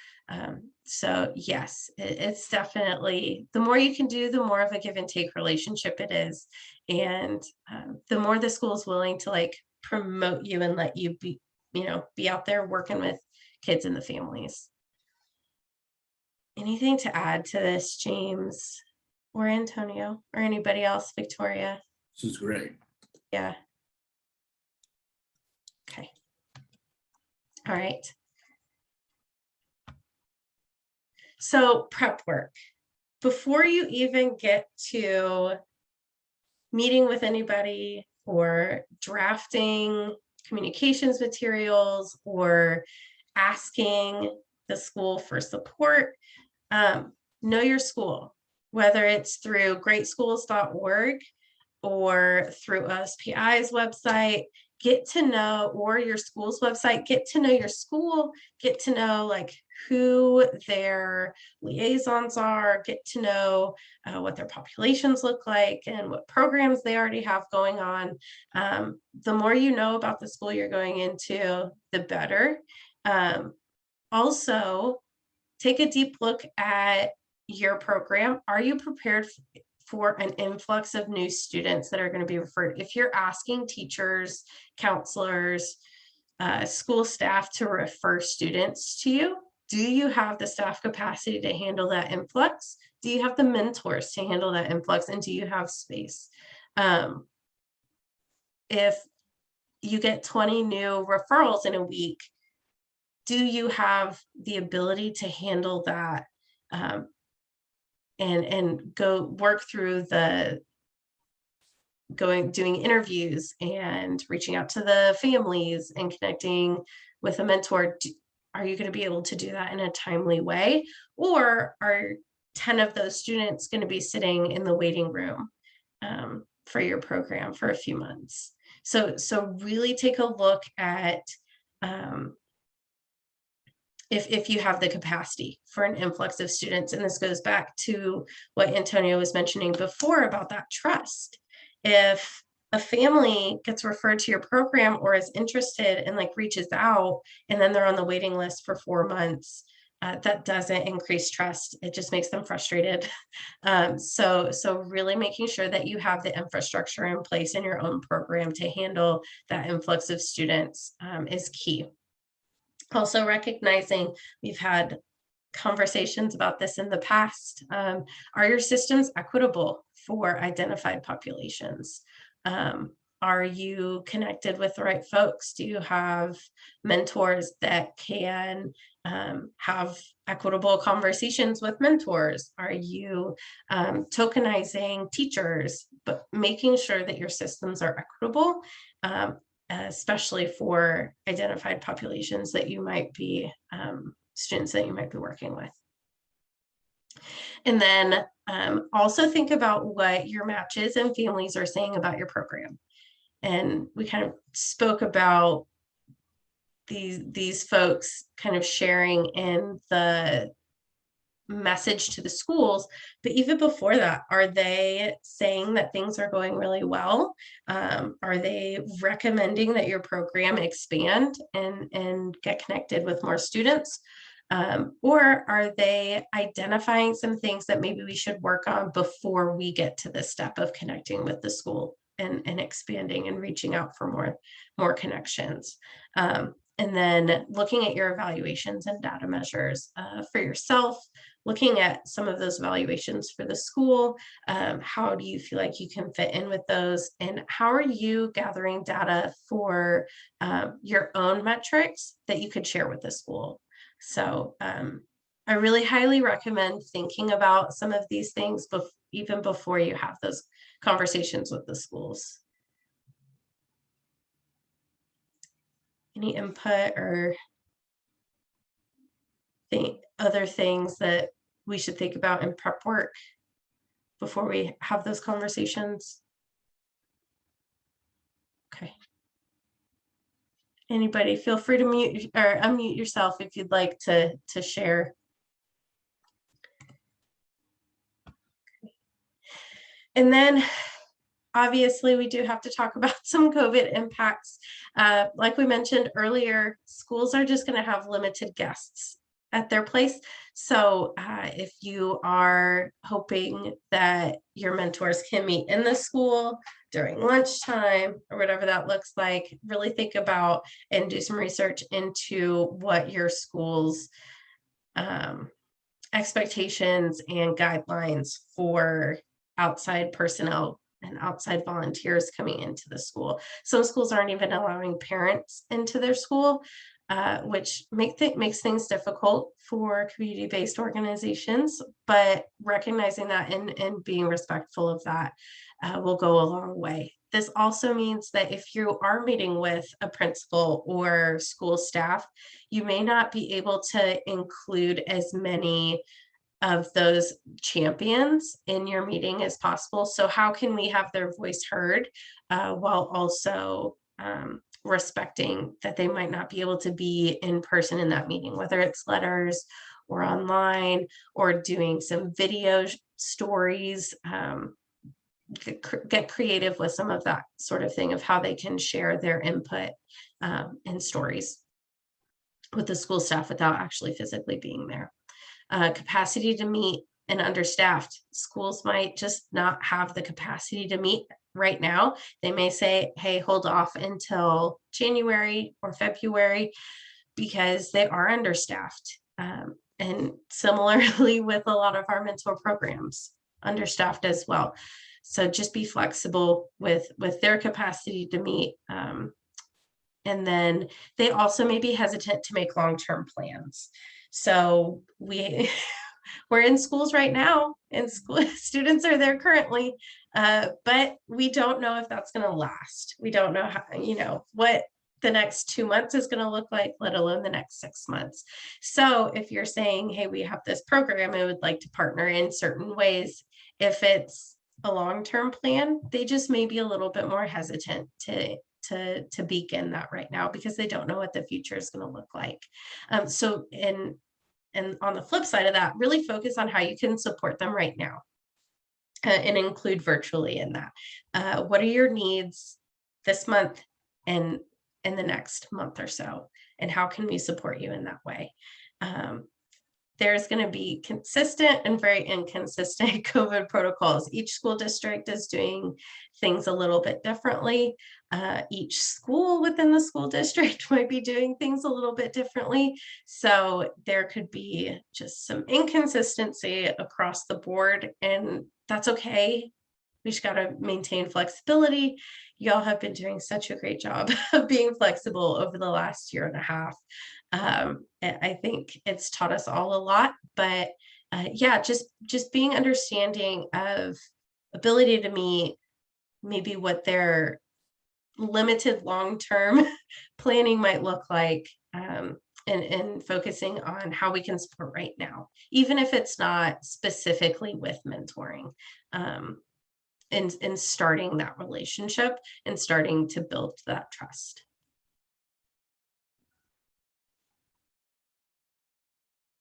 So yes, it's definitely, the more you can do, the more of a give and take relationship it is. And the more the school is willing to like promote you and let you be, be out there working with kids and the families. Anything to add to this, James or Antonio or anybody else? Victoria? This is great. Yeah. Okay. All right. So prep work. Before you even get to meeting with anybody or drafting communications materials or asking the school for support, know your school, whether it's through greatschools.org or through OSPI's website. Get to know, or your school's website, get to know your school, get to know like who their liaisons are, get to know what their populations look like and what programs they already have going on. The more you know about the school you're going into, the better. Also, take a deep look at your program. Are you prepared for an influx of new students that are going to be referred? If you're asking teachers, counselors, school staff to refer students to you, do you have the staff capacity to handle that influx? Do you have the mentors to handle that influx? And do you have space? If you get 20 new referrals in a week, do you have the ability to handle that and go work through doing interviews and reaching out to the families and connecting with a mentor? Are you going to be able to do that in a timely way? Or are 10 of those students going to be sitting in the waiting room for your program for a few months? So really take a look at if you have the capacity for an influx of students. And this goes back to what Antonio was mentioning before about that trust. If a family gets referred to your program or is interested and like reaches out, and then they're on the waiting list for 4 months, that doesn't increase trust. It just makes them frustrated. So really making sure that you have the infrastructure in place in your own program to handle that influx of students is key. Also recognizing, we've had conversations about this in the past, are your systems equitable for identified populations? Are you connected with the right folks? Do you have mentors that can have equitable conversations with mentors? Are you tokenizing teachers? But making sure that your systems are equitable, especially for identified populations that you might be, students that you might be working with. And then also think about what your matches and families are saying about your program. And we kind of spoke about these folks kind of sharing in the message to the schools, but even before that, are they saying that things are going really well? Are they recommending that your program expand and get connected with more students? Or are they identifying some things that maybe we should work on before we get to the step of connecting with the school and expanding and reaching out for more connections? And then looking at your evaluations and data measures for yourself, looking at some of those evaluations for the school. How do you feel like you can fit in with those? And how are you gathering data for your own metrics that you could share with the school? So I really highly recommend thinking about some of these things even before you have those conversations with the schools. Any input or other things that we should think about in prep work before we have those conversations? Okay. Anybody, feel free to mute or unmute yourself if you'd like to share. And then obviously we do have to talk about some COVID impacts. Like we mentioned earlier, schools are just going to have limited guests at their place. So if you are hoping that your mentors can meet in the school during lunchtime or whatever that looks like, really think about and do some research into what your school's expectations and guidelines for outside personnel and outside volunteers coming into the school. Some schools aren't even allowing parents into their school, which makes things difficult for community-based organizations, but recognizing that and being respectful of that will go a long way. This also means that if you are meeting with a principal or school staff, you may not be able to include as many of those champions in your meeting as possible. So how can we have their voice heard while also respecting that they might not be able to be in person in that meeting, whether it's letters or online or doing some video stories, get creative with some of that sort of thing of how they can share their input and stories with the school staff without actually physically being there. Capacity to meet and understaffed. Schools might just not have the capacity to meet right now. They may say, hey, hold off until January or February because they are understaffed. And similarly with a lot of our mentor programs, understaffed as well. So just be flexible with their capacity to meet. And then they also may be hesitant to make long-term plans. So we're in schools right now, and school students are there currently, but we don't know if that's going to last. We don't know how, what the next 2 months is going to look like, let alone the next 6 months. So if you're saying, hey, we have this program, I would like to partner in certain ways. If it's a long-term plan, they just may be a little bit more hesitant to begin that right now because they don't know what the future is going to look like. And on the flip side of that, really focus on how you can support them right now and include virtually in that. What are your needs this month and in the next month or so? And how can we support you in that way? There's going to be consistent and very inconsistent COVID protocols. Each school district is doing things a little bit differently. Each school within the school district might be doing things a little bit differently. So there could be just some inconsistency across the board, and that's okay. We just got to maintain flexibility. Y'all have been doing such a great job of being flexible over the last year and a half. I think it's taught us all a lot, but yeah, just being understanding of ability to meet, maybe what their limited long-term planning might look like, and focusing on how we can support right now, even if it's not specifically with mentoring. And starting that relationship and starting to build that trust.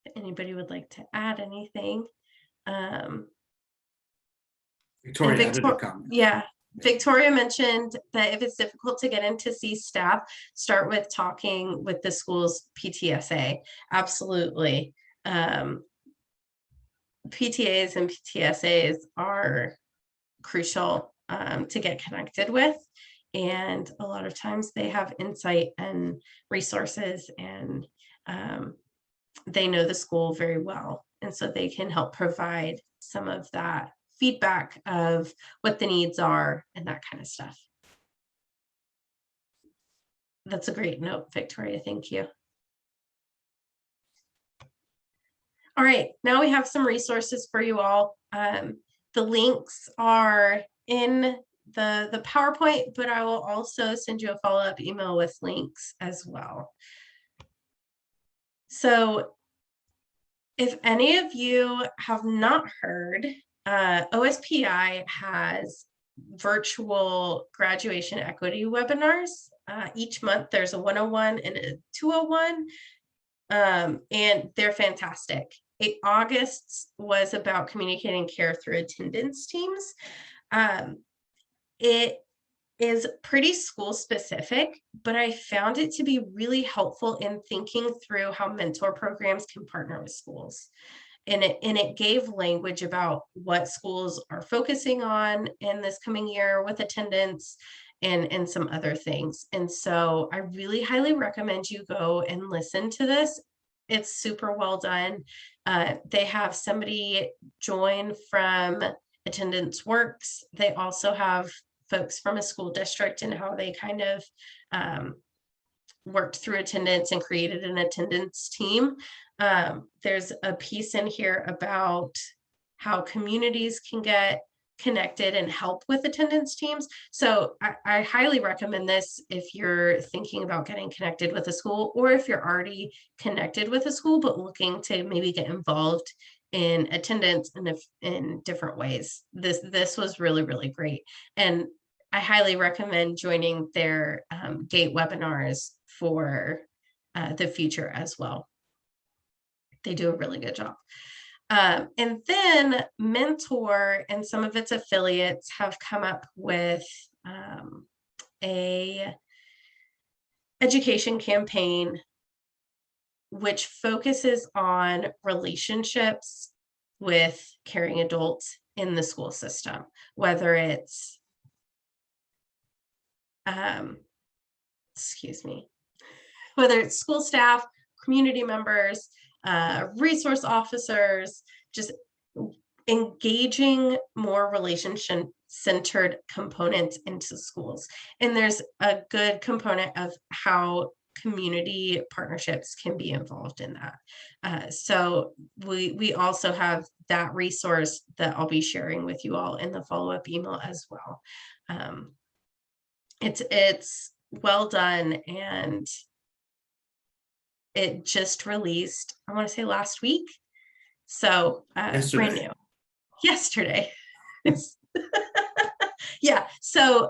If anybody would like to add anything? Victoria added a comment. Yeah, Victoria mentioned that if it's difficult to get in to see staff, start with talking with the school's PTSA. Absolutely. PTAs and PTSAs are crucial to get connected with, and a lot of times they have insight and resources, and they know the school very well, And so they can help provide some of that feedback of what the needs are and that kind of stuff. That's a great note, Victoria. Thank you. All right, now we have some resources for you all. The links are in the PowerPoint, but I will also send you a follow-up email with links as well. So if any of you have not heard, OSPI has virtual graduation equity webinars. Each month there's a 101 and a 201, and they're fantastic. August was about communicating care through attendance teams. It is pretty school specific, but I found it to be really helpful in thinking through how mentor programs can partner with schools. And it gave language about what schools are focusing on in this coming year with attendance and some other things. And so I really highly recommend you go and listen to this. It's super well done. They have somebody join from Attendance Works. They also have folks from a school district and how they kind of worked through attendance and created an attendance team. There's a piece in here about how communities can get connected and help with attendance teams. So I highly recommend this if you're thinking about getting connected with a school, or if you're already connected with a school but looking to maybe get involved in attendance in different ways. This was really, really great. And I highly recommend joining their GATE webinars for the future as well. They do a really good job. And then Mentor and some of its affiliates have come up with a education campaign which focuses on relationships with caring adults in the school system, whether it's whether it's school staff, community members, resource officers, just engaging more relationship-centered components into schools. And there's a good component of how community partnerships can be involved in that. So we also have that resource that I'll be sharing with you all in the follow-up email as well. It's well done, and it just released, I want to say last week. So brand new. Yesterday. Yeah, so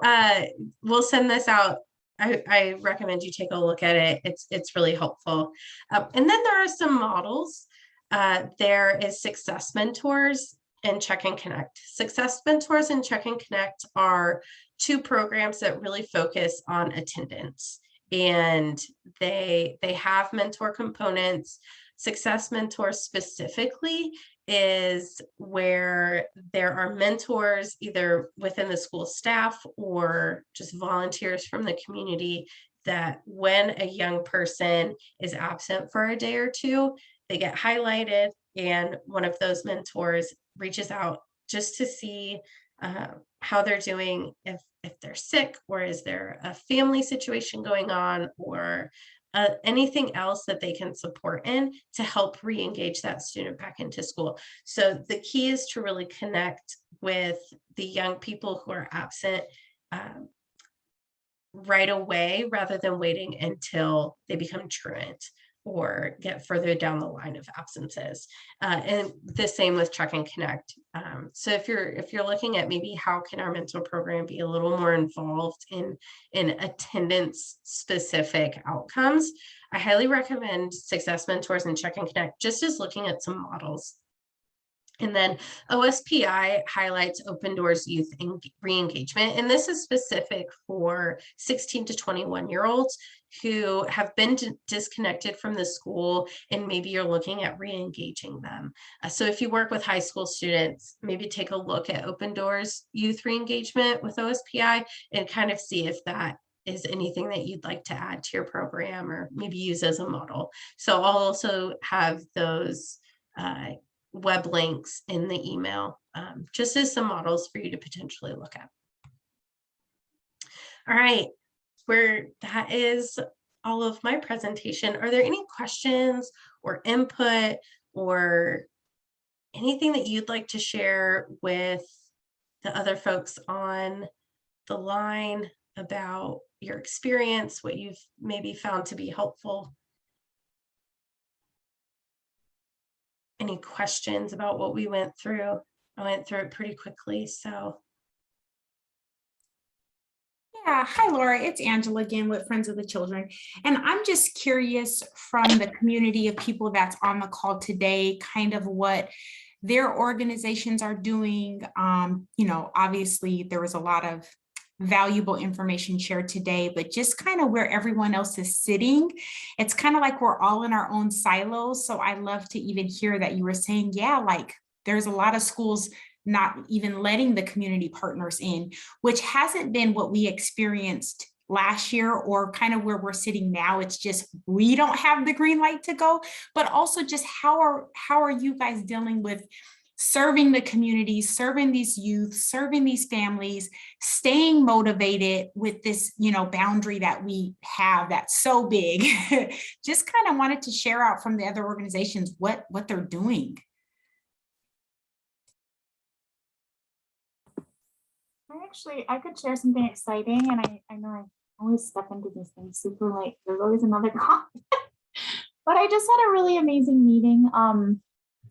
we'll send this out. I recommend you take a look at it. It's really helpful. And then there are some models. There is Success Mentors and Check and Connect. Success Mentors and Check and Connect are two programs that really focus on attendance, and they have mentor components. Success Mentors specifically is where there are mentors either within the school staff or just volunteers from the community, that when a young person is absent for a day or two, they get highlighted, and one of those mentors reaches out just to see how they're doing, if they're sick, or is there a family situation going on, or anything else that they can support in to help re-engage that student back into school. So the key is to really connect with the young people who are absent right away, rather than waiting until they become truant or get further down the line of absences. And the same with Check and Connect. So if you're looking at maybe how can our mentor program be a little more involved in attendance specific outcomes, I highly recommend Success Mentors and Check and Connect, just as looking at some models. And then OSPI highlights Open Doors Youth Re-Engagement. And this is specific for 16 to 21-year-olds who have been disconnected from the school, and maybe you're looking at re-engaging them. So if you work with high school students, maybe take a look at Open Doors Youth Re-Engagement with OSPI and kind of see if that is anything that you'd like to add to your program or maybe use as a model. So I'll also have those web links in the email, just as some models for you to potentially look at. All right, that is all of my presentation. Are there any questions or input or anything that you'd like to share with the other folks on the line about your experience, what you've maybe found to be helpful? Any questions about what we went through? I went through it pretty quickly, so. Yeah, hi Laura, it's Angela again with Friends of the Children. And I'm just curious from the community of people that's on the call today, kind of what their organizations are doing. You know, obviously there was a lot of valuable information shared today, but just kind of where everyone else is sitting. It's kind of like we're all in our own silos. So I love to even hear that you were saying, yeah, like there's a lot of schools not even letting the community partners in, which hasn't been what we experienced last year or kind of where we're sitting now. It's just we don't have the green light to go, but also just how are you guys dealing with serving the community, serving these youth, serving these families, staying motivated with this, you know, boundary that we have that's so big. Just kind of wanted to share out from the other organizations what they're doing. I could share something exciting, and I know I always step into these things super late. There's always another call. But I just had a really amazing meeting.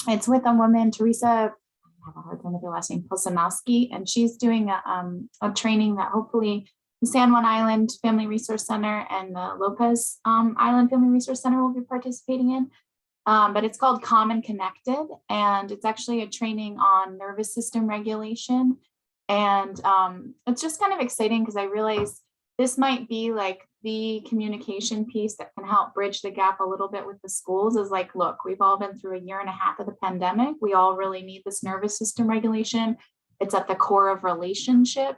It's with a woman, Teresa, I have a hard time with her last name, Posanowski, and she's doing a training that hopefully the San Juan Island Family Resource Center and the Lopez Island Family Resource Center will be participating in. But it's called Calm and Connected, and it's actually a training on nervous system regulation. And it's just kind of exciting because I realize this might be like the communication piece that can help bridge the gap a little bit with the schools is like, look, we've all been through a year and a half of the pandemic. We all really need this nervous system regulation. It's at the core of relationship.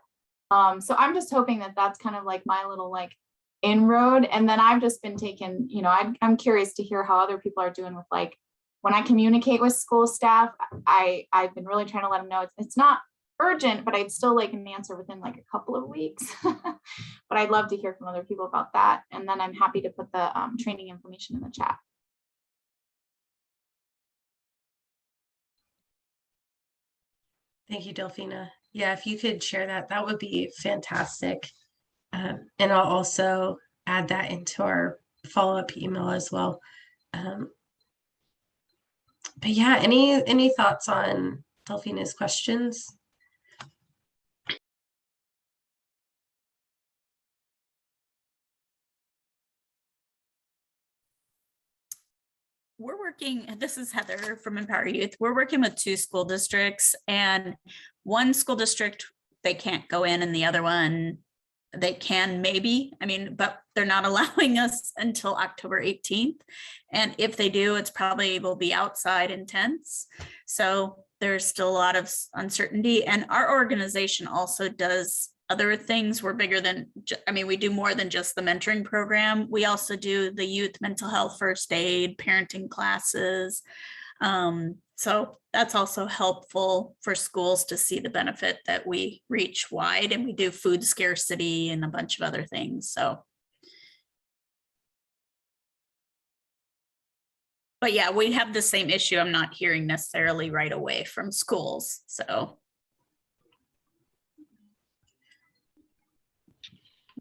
So I'm just hoping that that's kind of like my little like inroad. And then I've just been taken, you know, I'm curious to hear how other people are doing with like, when I communicate with school staff, I've been really trying to let them know it's not urgent, but I'd still like an answer within like a couple of weeks. But I'd love to hear from other people about that. And then I'm happy to put the training information in the chat. Thank you, Delphina. Yeah, if you could share that, that would be fantastic. And I'll also add that into our follow-up email as well. But yeah, any thoughts on Delphina's questions? We're working, this is Heather from Empower Youth. We're working with 2 school districts, and one school district, they can't go in, and the other one, they can maybe, but they're not allowing us until October 18th. And if they do, it's probably will be outside in tents. So there's still a lot of uncertainty. And our organization also does other things. We're bigger than, we do more than just the mentoring program. We also do the youth mental health first aid, parenting classes. So that's also helpful for schools to see the benefit that we reach wide, and we do food scarcity and a bunch of other things. So, but yeah, we have the same issue. I'm not hearing necessarily right away from schools. So.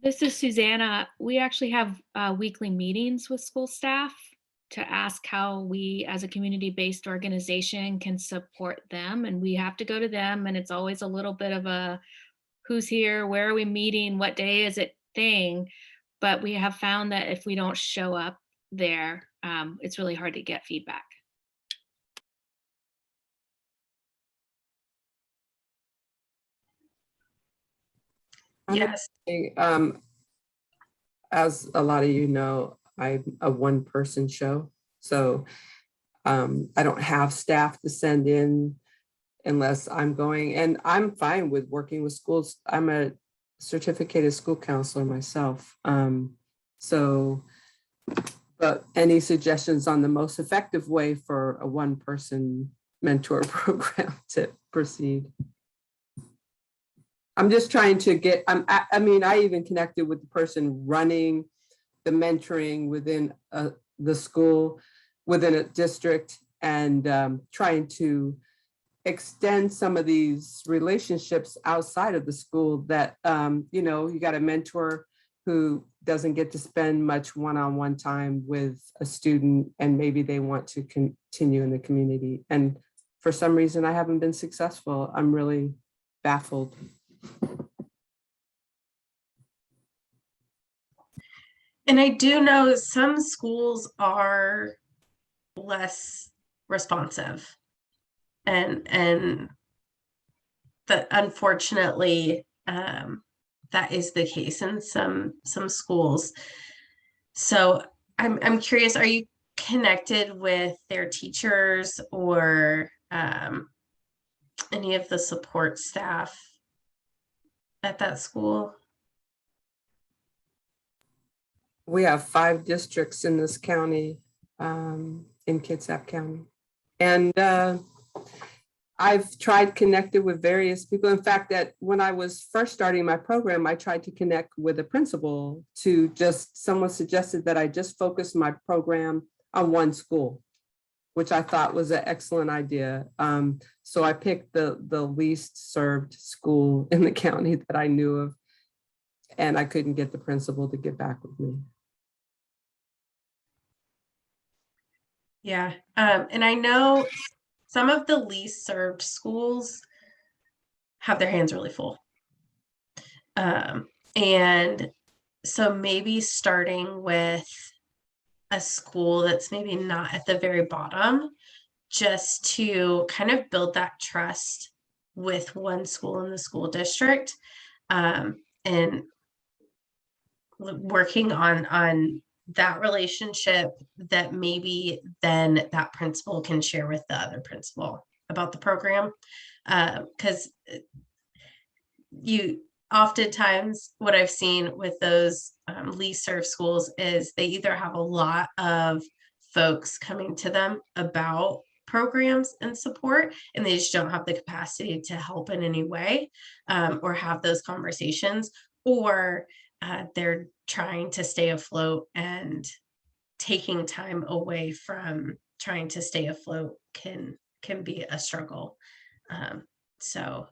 This is Susanna. We actually have weekly meetings with school staff to ask how we as a community-based organization can support them. And we have to go to them, and it's always a little bit of a who's here, where are we meeting, what day is it thing. But we have found that if we don't show up there, it's really hard to get feedback. Yes. As a lot of you know, I'm a one-person show, so I don't have staff to send in unless I'm going, and I'm fine with working with schools. I'm a certificated school counselor myself. But any suggestions on the most effective way for a one-person mentor program to proceed. I'm just trying to get, I mean, I even connected with the person running the mentoring within the school, within a district, and trying to extend some of these relationships outside of the school that, you know, you got a mentor who doesn't get to spend much one-on-one time with a student, and maybe they want to continue in the community. And for some reason, I haven't been successful. I'm really baffled. And I do know some schools are less responsive, and that unfortunately that is the case in some schools. So I'm curious, are you connected with their teachers or any of the support staff at that school? We have 5 districts in this county, in Kitsap County. And I've tried connected with various people. In fact, that when I was first starting my program, I tried to connect with a principal to someone suggested that I just focus my program on one school, which I thought was an excellent idea. So I picked the least served school in the county that I knew of, and I couldn't get the principal to get back with me. Yeah, and I know some of the least served schools have their hands really full. And so maybe starting with a school that's maybe not at the very bottom, just to kind of build that trust with one school in the school district, and working on that relationship that maybe then that principal can share with the other principal about the program. Because you oftentimes, what I've seen with those least served schools is they either have a lot of folks coming to them about programs and support, and they just don't have the capacity to help in any way, or have those conversations, or they're trying to stay afloat, and taking time away from trying to stay afloat can be a struggle. So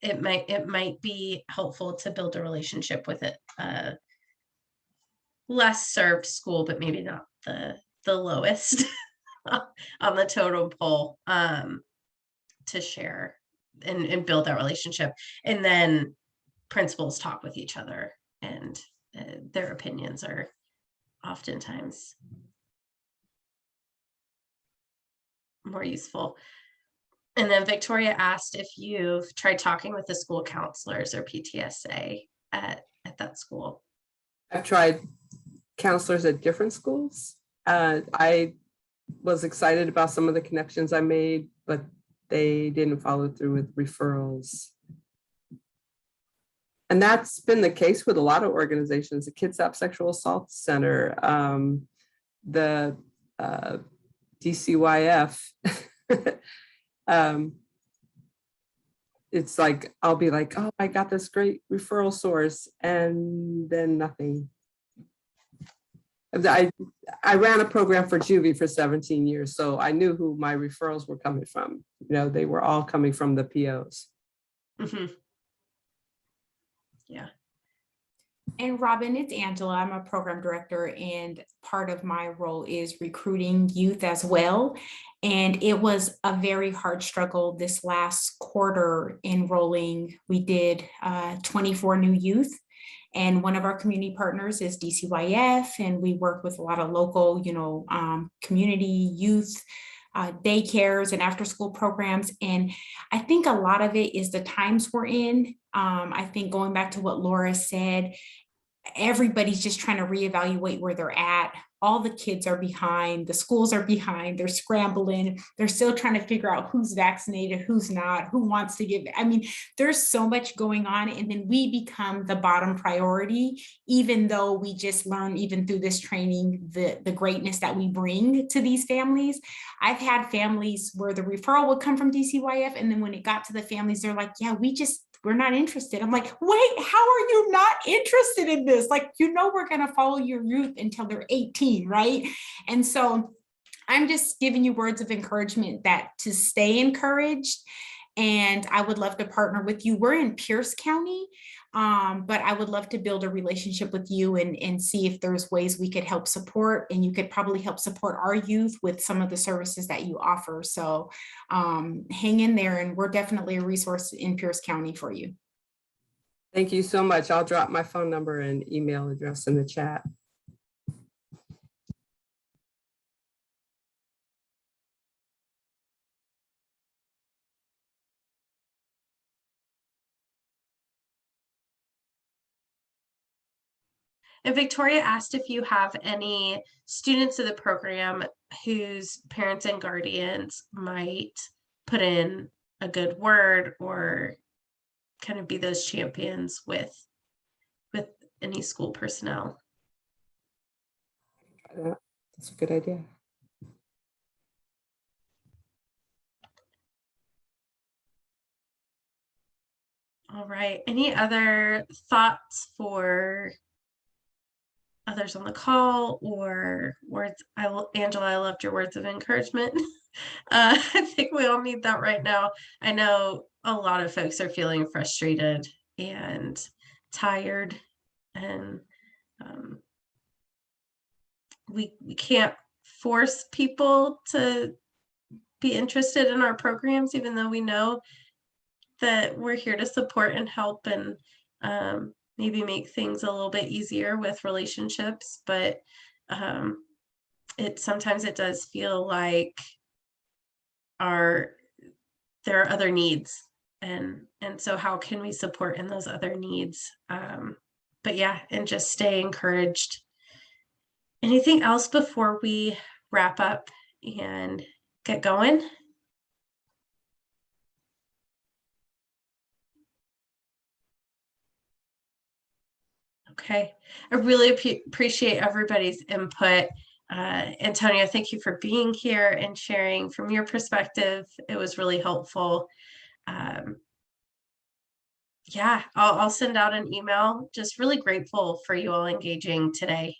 it might be helpful to build a relationship with it, less served school, but maybe not the lowest on the totem pole, to share and build that relationship, and then principals talk with each other, and their opinions are oftentimes more useful. And then Victoria asked if you've tried talking with the school counselors or PTSA at that school. I've tried counselors at different schools. I was excited about some of the connections I made, but they didn't follow through with referrals. And that's been the case with a lot of organizations, the Kitsap Sexual Assault Center, the DCYF. It's like, I'll be like, oh, I got this great referral source, and then nothing. I ran a program for juvie for 17 years, so I knew who my referrals were coming from. You know, they were all coming from the POs. Mm-hmm. Yeah. And Robin, it's Angela. I'm a program director, and part of my role is recruiting youth as well. And it was a very hard struggle this last quarter enrolling. We did 24 new youth. And one of our community partners is DCYF, and we work with a lot of local, community youth daycares and after school programs. And I think a lot of it is the times we're in. I think going back to what Laura said, everybody's just trying to reevaluate where they're at all the kids are behind, the schools are behind, they're scrambling, they're still trying to figure out who's vaccinated, who's not, who wants to give. I mean, there's so much going on, and then we become the bottom priority, even though we just learn, even through this training, the greatness that we bring to these families. I've had families where the referral would come from DCYF, and then when it got to the families, they're like, yeah, we're not interested. I'm like, wait, how are you not interested in this? Like, we're going to follow your youth until they're 18, right? And so I'm just giving you words of encouragement that to stay encouraged. And I would love to partner with you. We're in Pierce County, but I would love to build a relationship with you and see if there's ways we could help support, and you could probably help support our youth with some of the services that you offer. So hang in there, and we're definitely a resource in Pierce County for you. Thank you so much. I'll drop my phone number and email address in the chat. And Victoria asked if you have any students of the program whose parents and guardians might put in a good word or kind of be those champions with any school personnel. That's a good idea. All right. Any other thoughts for others on the call, or words? Angela, I loved your words of encouragement. I think we all need that right now. I know a lot of folks are feeling frustrated and tired, and we can't force people to be interested in our programs, even though we know that we're here to support and help and maybe make things a little bit easier with relationships. But sometimes it does feel like there are other needs, and so how can we support in those other needs? But yeah, and just stay encouraged. Anything else before we wrap up and get going? Okay, I really appreciate everybody's input. Antonio, thank you for being here and sharing from your perspective. It was really helpful. Yeah, I'll send out an email. Just really grateful for you all engaging today.